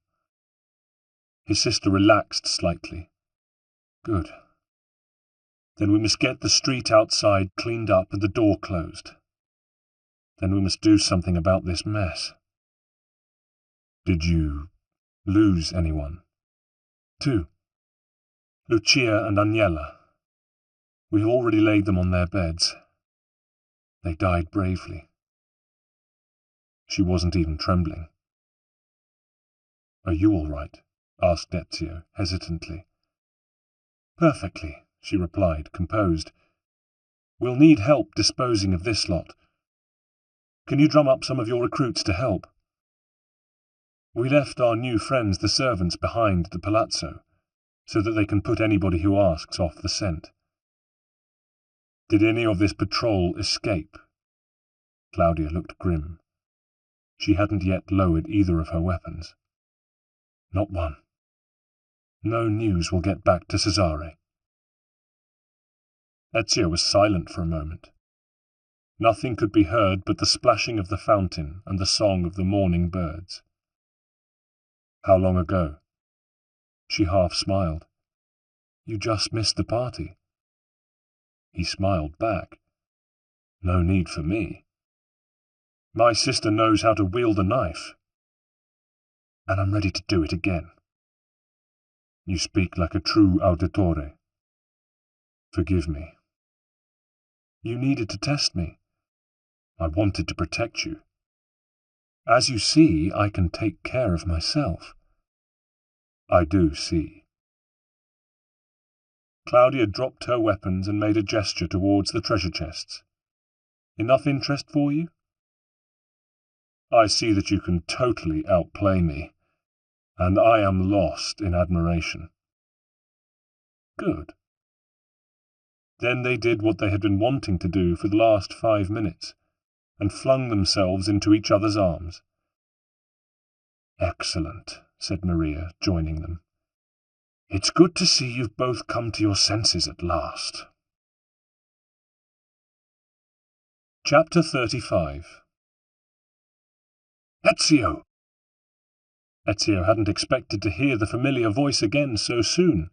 His sister relaxed slightly. "Good. Then we must get the street outside cleaned up and the door closed. Then we must do something about this mess." "Did you lose anyone?" 2. Lucia and Agnella. We have already laid them on their beds. They died bravely. She wasn't even trembling. Are you all right? Asked Ezio, hesitantly. Perfectly, she replied, composed. We'll need help disposing of this lot. Can you drum up some of your recruits to help? We left our new friends the servants behind the palazzo, so that they can put anybody who asks off the scent. Did any of this patrol escape? Claudia looked grim. She hadn't yet lowered either of her weapons. Not one. No news will get back to Cesare. Ezio was silent for a moment. Nothing could be heard but the splashing of the fountain and the song of the morning birds. How long ago? She half smiled. You just missed the party. He smiled back. No need for me. My sister knows how to wield a knife. And I'm ready to do it again. You speak like a true auditore. Forgive me. You needed to test me. I wanted to protect you. As you see, I can take care of myself. I do see. Claudia dropped her weapons and made a gesture towards the treasure chests. Enough interest for you? I see that you can totally outplay me, and I am lost in admiration. Good. Then they did what they had been wanting to do for the last 5 minutes, and flung themselves into each other's arms. Excellent, said Maria, joining them. It's good to see you've both come to your senses at last. Chapter 35. Ezio! Ezio hadn't expected to hear the familiar voice again so soon.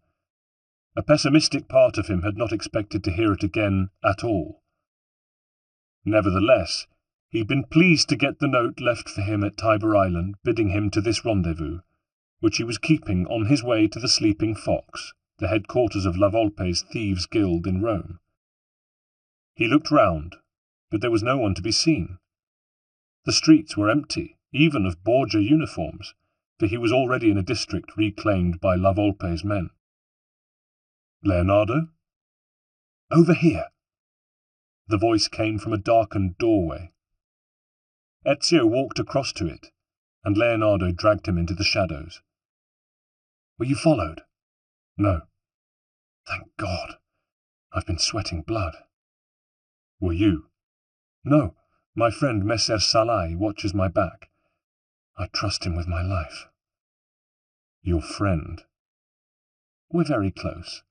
A pessimistic part of him had not expected to hear it again at all. Nevertheless, he'd been pleased to get the note left for him at Tiber Island bidding him to this rendezvous, which he was keeping on his way to the Sleeping Fox, the headquarters of La Volpe's Thieves' Guild in Rome. He looked round, but there was no one to be seen. The streets were empty, even of Borgia uniforms, for he was already in a district reclaimed by La Volpe's men. Leonardo? Over here. The voice came from a darkened doorway. Ezio walked across to it, and Leonardo dragged him into the shadows. Were you followed? No. Thank God. I've been sweating blood. Were you? No. My friend Messer Salai watches my back. I trust him with my life. Your friend? We're very close.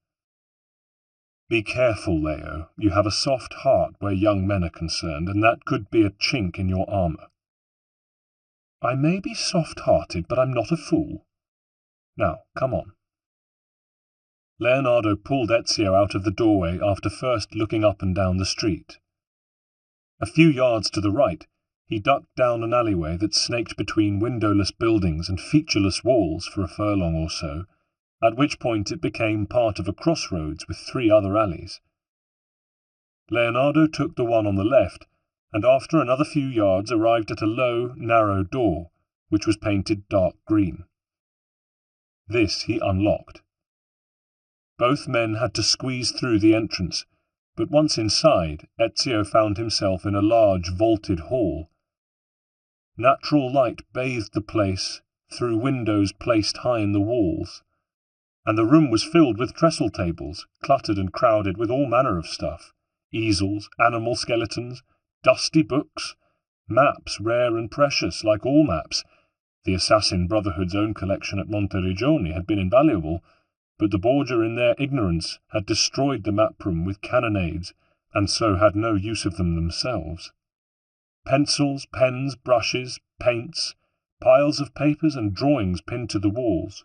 Be careful, Leo. You have a soft heart where young men are concerned, and that could be a chink in your armour. I may be soft-hearted, but I'm not a fool. Now, come on. Leonardo pulled Ezio out of the doorway after first looking up and down the street. A few yards to the right, he ducked down an alleyway that snaked between windowless buildings and featureless walls for a furlong or so, at which point it became part of a crossroads with 3 other alleys. Leonardo took the one on the left, and after another few yards arrived at a low, narrow door, which was painted dark green. This he unlocked. Both men had to squeeze through the entrance, but once inside, Ezio found himself in a large vaulted hall. Natural light bathed the place through windows placed high in the walls, and the room was filled with trestle tables, cluttered and crowded with all manner of stuff, easels, animal skeletons, dusty books, maps rare and precious like all maps. The Assassin Brotherhood's own collection at Monteriggioni had been invaluable, but the Borgia in their ignorance had destroyed the map room with cannonades, and so had no use of them themselves. Pencils, pens, brushes, paints, piles of papers and drawings pinned to the walls.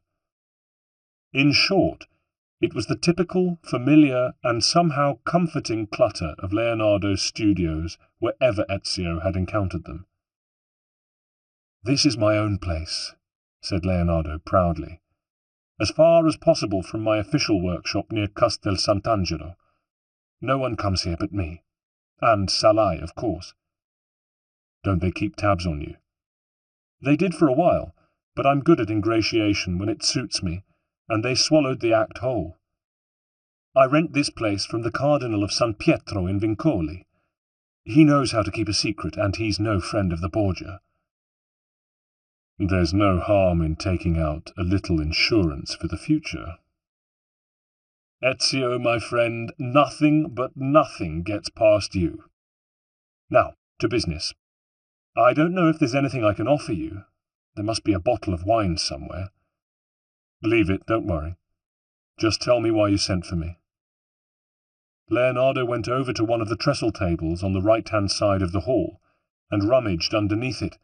In short, it was the typical, familiar, and somehow comforting clutter of Leonardo's studios wherever Ezio had encountered them. "This is my own place," said Leonardo proudly. As far as possible from my official workshop near Castel Sant'Angelo. No one comes here but me. And Salai, of course. Don't they keep tabs on you? They did for a while, but I'm good at ingratiation when it suits me, and they swallowed the act whole. I rent this place from the Cardinal of San Pietro in Vincoli. He knows how to keep a secret, and he's no friend of the Borgia. There's no harm in taking out a little insurance for the future. Ezio, my friend, nothing but nothing gets past you. Now, to business. I don't know if there's anything I can offer you. There must be a bottle of wine somewhere. Leave it, don't worry. Just tell me why you sent for me. Leonardo went over to one of the trestle tables on the right-hand side of the hall and rummaged underneath it,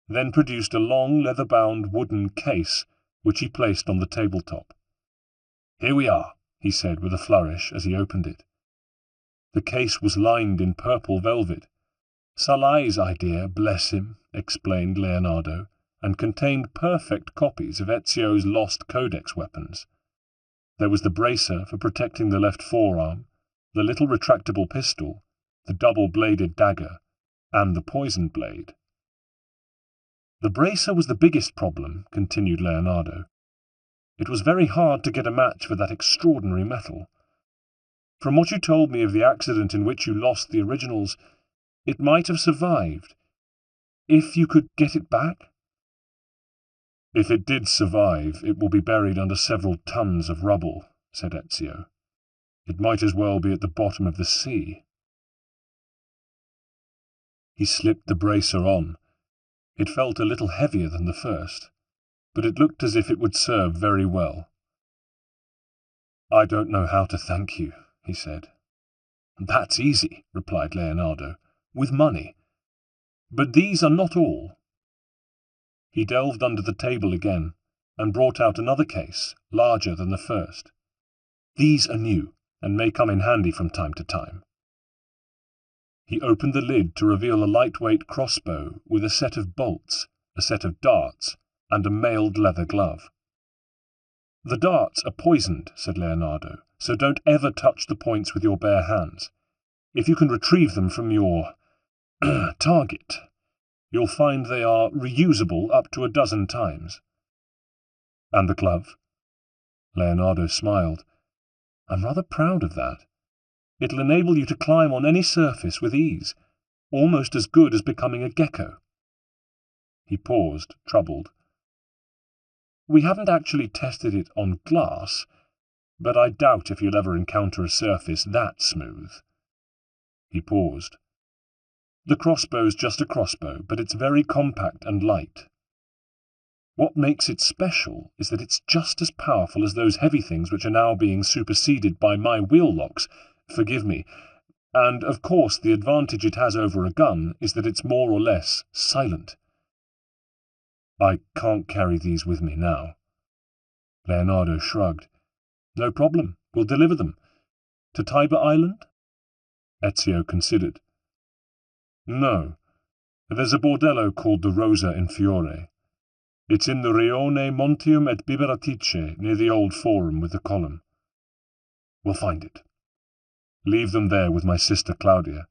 then produced a long leather-bound wooden case which he placed on the tabletop. Here we are, he said with a flourish as he opened it. The case was lined in purple velvet. Salai's idea, bless him, explained Leonardo, and contained perfect copies of Ezio's lost codex weapons. There was the bracer for protecting the left forearm, the little retractable pistol, the double-bladed dagger, and the poison blade. The bracer was the biggest problem, continued Leonardo. It was very hard to get a match for that extraordinary metal. From what you told me of the accident in which you lost the originals, it might have survived. If you could get it back? If it did survive, it will be buried under several tons of rubble, said Ezio. It might as well be at the bottom of the sea. He slipped the bracer on. It felt a little heavier than the first, but it looked as if it would serve very well. I don't know how to thank you, he said. That's easy, replied Leonardo, with money. But these are not all. He delved under the table again and brought out another case, larger than the first. These are new, and may come in handy from time to time. He opened the lid to reveal a lightweight crossbow with a set of bolts, a set of darts, and a mailed leather glove. The darts are poisoned, said Leonardo, so don't ever touch the points with your bare hands. If you can retrieve them from your target, you'll find they are reusable up to 12 times. And the glove? Leonardo smiled. I'm rather proud of that. It'll enable you to climb on any surface with ease, almost as good as becoming a gecko. He paused, troubled. We haven't actually tested it on glass, but I doubt if you'll ever encounter a surface that smooth. He paused. The crossbow's just a crossbow, but it's very compact and light. What makes it special is that it's just as powerful as those heavy things which are now being superseded by my wheel locks, forgive me, and of course the advantage it has over a gun is that it's more or less silent. I can't carry these with me now. Leonardo shrugged. No problem, we'll deliver them. To Tiber Island? Ezio considered. No, there's a bordello called the Rosa in Fiore. It's in the Rione Montium et Biberatice, near the old forum with the column. We'll find it. Leave them there with my sister Claudia.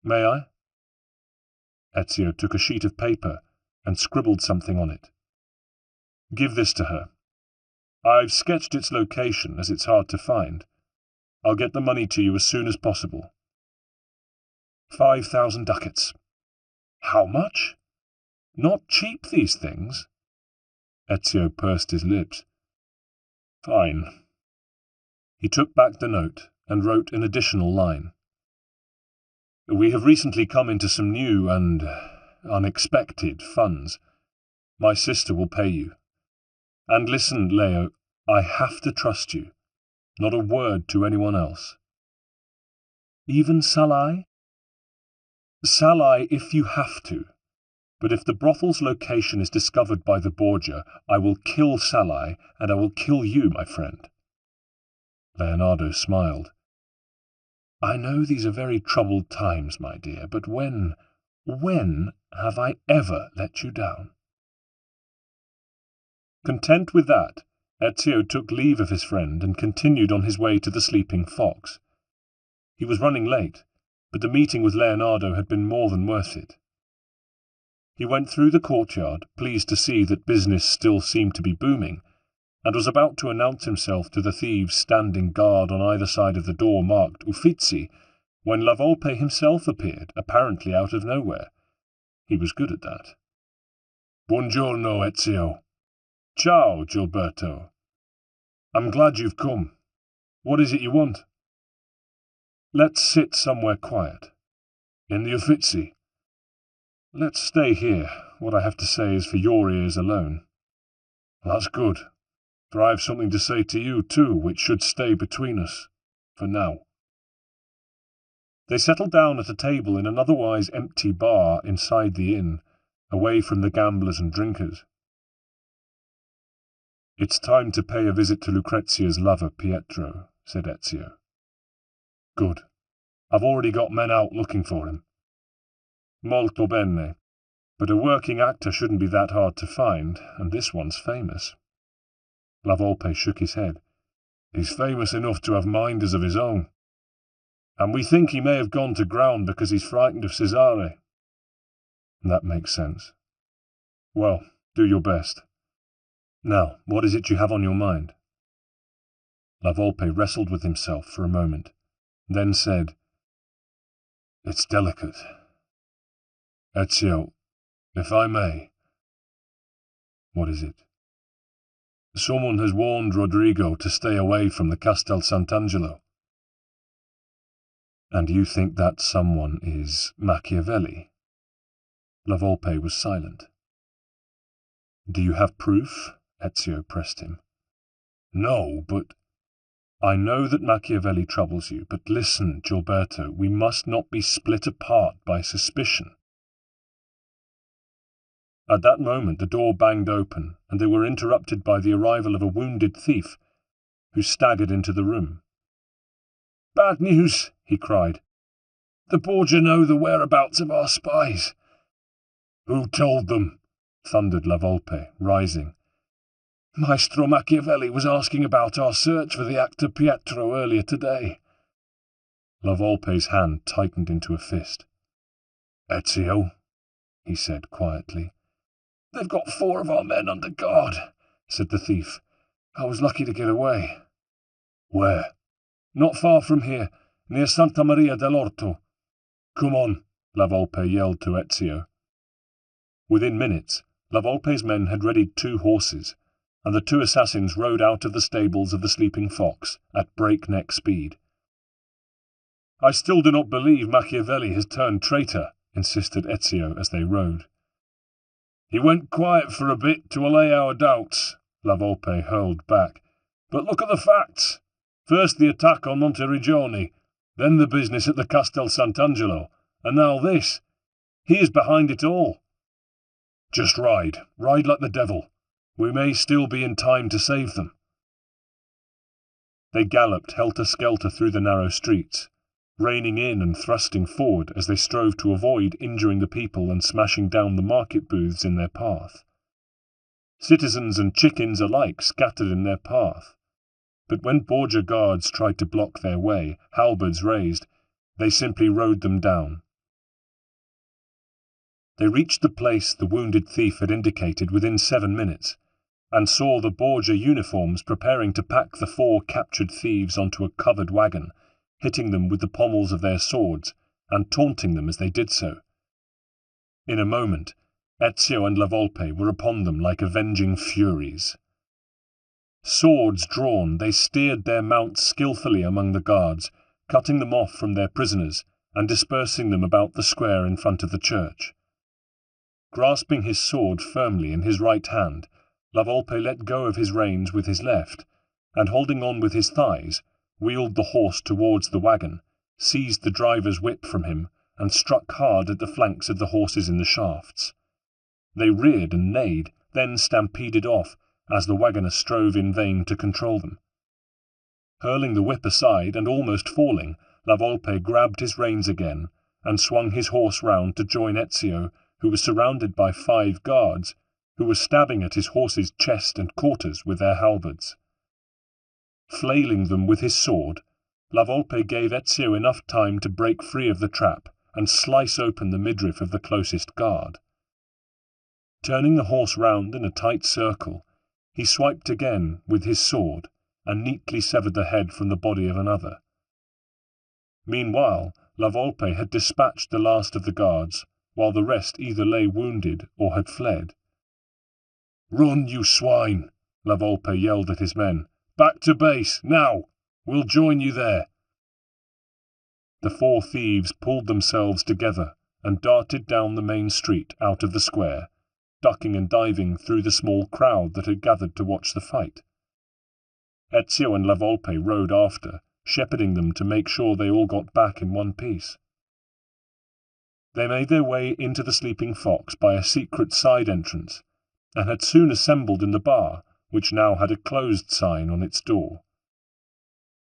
May I? Ezio took a sheet of paper and scribbled something on it. Give this to her. I've sketched its location, as it's hard to find. I'll get the money to you as soon as possible. 5,000 ducats. How much? Not cheap, these things. Ezio pursed his lips. Fine. He took back the note and wrote an additional line. We have recently come into some new and unexpected funds. My sister will pay you. And listen, Leo, I have to trust you. Not a word to anyone else. Even Salai? Salai if you have to. But if the brothel's location is discovered by the Borgia, I will kill Salai, and I will kill you, my friend. Leonardo smiled. I know these are very troubled times, my dear, but when have I ever let you down? Content with that, Ezio took leave of his friend and continued on his way to the sleeping fox. He was running late, but the meeting with Leonardo had been more than worth it. He went through the courtyard, pleased to see that business still seemed to be booming, and was about to announce himself to the thieves standing guard on either side of the door marked Uffizi, when La Volpe himself appeared, apparently out of nowhere. He was good at that. "Buongiorno, Ezio." "Ciao, Gilberto. I'm glad you've come. What is it you want?" "Let's sit somewhere quiet." "In the Uffizi?" "Let's stay here. What I have to say is for your ears alone." "That's good, for I have something to say to you too, which should stay between us, for now." They settled down at a table in an otherwise empty bar inside the inn, away from the gamblers and drinkers. "It's time to pay a visit to Lucrezia's lover, Pietro," said Ezio. "Good. I've already got men out looking for him." "Molto bene. But a working actor shouldn't be that hard to find, and this one's famous." La Volpe shook his head. "He's famous enough to have minders of his own. And we think he may have gone to ground because he's frightened of Cesare." "That makes sense." "Well, do your best. Now, what is it you have on your mind?" La Volpe wrestled with himself for a moment, then said, "It's delicate. Ezio, if I may." "What is it?" "Someone has warned Rodrigo to stay away from the Castel Sant'Angelo." "And you think that someone is Machiavelli?" La Volpe was silent. "Do you have proof?" Ezio pressed him. "No, but—" "I know that Machiavelli troubles you, but listen, Gilberto, we must not be split apart by suspicion." At that moment the door banged open, and they were interrupted by the arrival of a wounded thief, who staggered into the room. "Bad news!" he cried. "The Borgia know the whereabouts of our spies." "Who told them?" thundered La Volpe, rising. "Maestro Machiavelli was asking about our search for the actor Pietro earlier today." La Volpe's hand tightened into a fist. "Ezio," he said quietly. "They've got 4 of our men under guard," said the thief. "I was lucky to get away." "Where?" "Not far from here, near Santa Maria dell'Orto." "Come on," La Volpe yelled to Ezio. Within minutes, La Volpe's men had readied 2 horses, and the 2 assassins rode out of the stables of the Sleeping Fox at breakneck speed. "I still do not believe Machiavelli has turned traitor," insisted Ezio as they rode. "He went quiet for a bit to allay our doubts," La Volpe hurled back. "But look at the facts. First the attack on Monteriggioni, then the business at the Castel Sant'Angelo, and now this. He is behind it all. Just ride like the devil. We may still be in time to save them." They galloped helter-skelter through the narrow streets, reining in and thrusting forward as they strove to avoid injuring the people and smashing down the market booths in their path. Citizens and chickens alike scattered in their path, but when Borgia guards tried to block their way, halberds raised, they simply rode them down. They reached the place the wounded thief had indicated within 7 minutes, and saw the Borgia uniforms preparing to pack the 4 captured thieves onto a covered wagon, hitting them with the pommels of their swords and taunting them as they did so. In a moment, Ezio and La Volpe were upon them like avenging furies. Swords drawn, they steered their mounts skillfully among the guards, cutting them off from their prisoners and dispersing them about the square in front of the church. Grasping his sword firmly in his right hand, La Volpe let go of his reins with his left, and holding on with his thighs, wheeled the horse towards the wagon, seized the driver's whip from him, and struck hard at the flanks of the horses in the shafts. They reared and neighed, then stampeded off, as the wagoner strove in vain to control them. Hurling the whip aside and almost falling, La Volpe grabbed his reins again, and swung his horse round to join Ezio, who was surrounded by 5 guards, who were stabbing at his horse's chest and quarters with their halberds. Flailing them with his sword, La Volpe gave Ezio enough time to break free of the trap and slice open the midriff of the closest guard. Turning the horse round in a tight circle, he swiped again with his sword and neatly severed the head from the body of another. Meanwhile, La Volpe had dispatched the last of the guards, while the rest either lay wounded or had fled. "Run, you swine!" La Volpe yelled at his men. "Back to base, now! We'll join you there!" The four thieves pulled themselves together and darted down the main street out of the square, ducking and diving through the small crowd that had gathered to watch the fight. Ezio and La Volpe rode after, shepherding them to make sure they all got back in one piece. They made their way into the Sleeping Fox by a secret side entrance, and had soon assembled in the bar, which now had a closed sign on its door.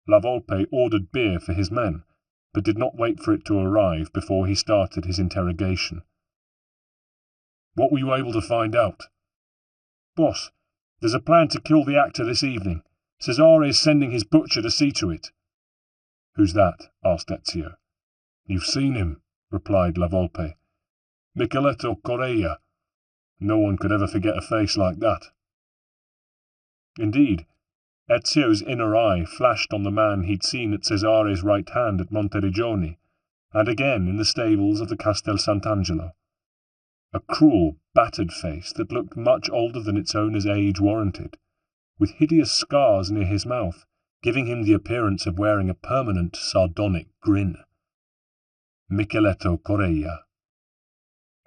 La Volpe ordered beer for his men, but did not wait for it to arrive before he started his interrogation. "What were you able to find out?" "Boss, there's a plan to kill the actor this evening. Cesare is sending his butcher to see to it." "Who's that?" asked Ezio. "You've seen him," replied La Volpe. "Micheletto Correia. No one could ever forget a face like that." Indeed, Ezio's inner eye flashed on the man he'd seen at Cesare's right hand at Monteriggioni, and again in the stables of the Castel Sant'Angelo. A cruel, battered face that looked much older than its owner's age warranted, with hideous scars near his mouth, giving him the appearance of wearing a permanent, sardonic grin. Micheletto Correia.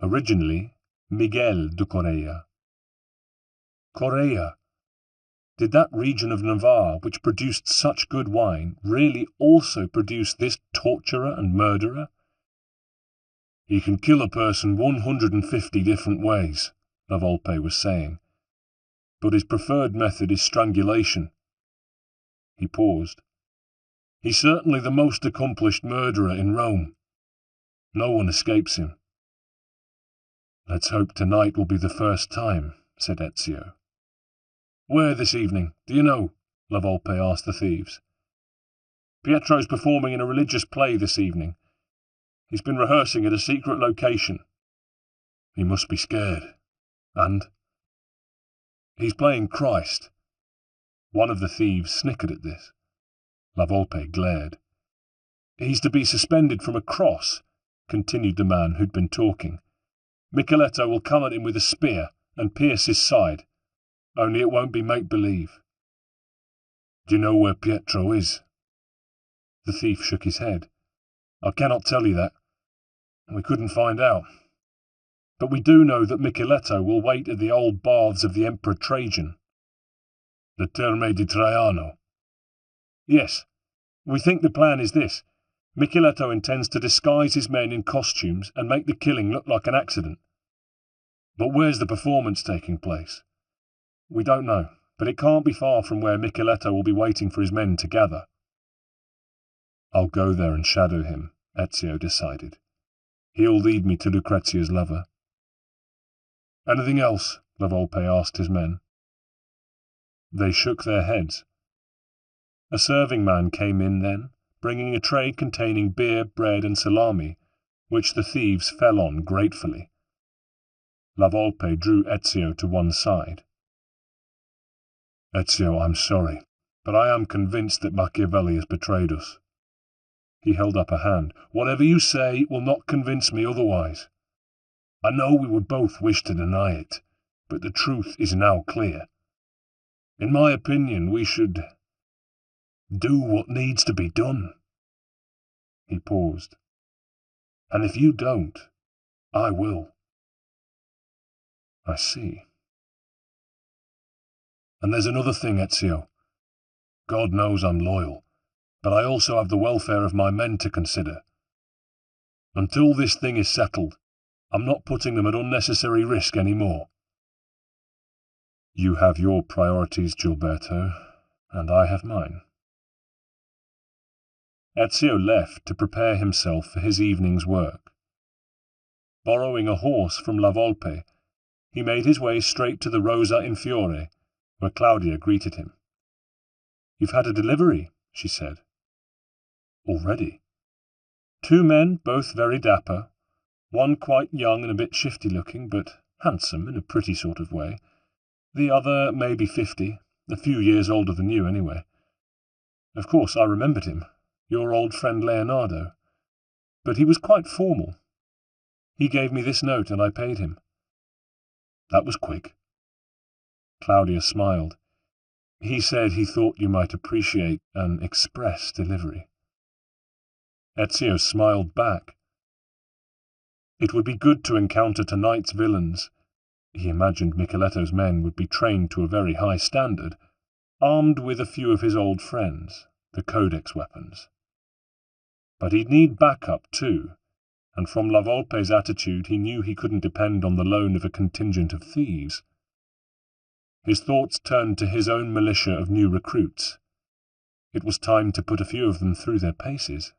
Originally, Miguel de Correia. Correia. Did that region of Navarre, which produced such good wine, really also produce this torturer and murderer? "He can kill a person 150 different ways," La Volpe was saying, "but his preferred method is strangulation." He paused. "He's certainly the most accomplished murderer in Rome. No one escapes him." "Let's hope tonight will be the first time," said Ezio. "Where this evening, do you know?" La Volpe asked the thieves. "Pietro's performing in a religious play this evening. He's been rehearsing at a secret location." "He must be scared. And?" "He's playing Christ." One of the thieves snickered at this. La Volpe glared. "He's to be suspended from a cross," continued the man who'd been talking. "Micheletto will come at him with a spear and pierce his side. Only it won't be make-believe." "Do you know where Pietro is?" The thief shook his head. "I cannot tell you that. We couldn't find out. But we do know that Micheletto will wait at the old baths of the Emperor Trajan." "The Terme di Traiano?" "Yes. We think the plan is this. Micheletto intends to disguise his men in costumes and make the killing look like an accident." "But where's the performance taking place?" "We don't know, but it can't be far from where Micheletto will be waiting for his men to gather." "I'll go there and shadow him," Ezio decided. "He'll lead me to Lucrezia's lover." "Anything else?" La Volpe asked his men. They shook their heads. A serving man came in then, bringing a tray containing beer, bread, and salami, which the thieves fell on gratefully. La Volpe drew Ezio to one side. "Ezio, I'm sorry, but I am convinced that Machiavelli has betrayed us." He held up a hand. "Whatever you say will not convince me otherwise. I know we would both wish to deny it, but the truth is now clear. In my opinion, we should do what needs to be done." He paused. "And if you don't, I will." "I see. And there's another thing, Ezio. God knows I'm loyal, but I also have the welfare of my men to consider. Until this thing is settled, I'm not putting them at unnecessary risk any more." "You have your priorities, Gilberto, and I have mine." Ezio left to prepare himself for his evening's work. Borrowing a horse from La Volpe, He made his way straight to the Rosa in Fiore, where Claudia greeted him. "You've had a delivery," she said. "Already?" "2 men, both very dapper. One quite young and a bit shifty-looking, but handsome in a pretty sort of way. The other maybe 50, a few years older than you, anyway. Of course, I remembered him, your old friend Leonardo. But he was quite formal. He gave me this note and I paid him." "That was quick." Claudia smiled. "He said he thought you might appreciate an express delivery." Ezio smiled back. It would be good to encounter tonight's villains. He imagined Micheletto's men would be trained to a very high standard, armed with a few of his old friends, the Codex weapons. But he'd need backup too, and from La Volpe's attitude he knew he couldn't depend on the loan of a contingent of thieves. His thoughts turned to his own militia of new recruits. It was time to put a few of them through their paces.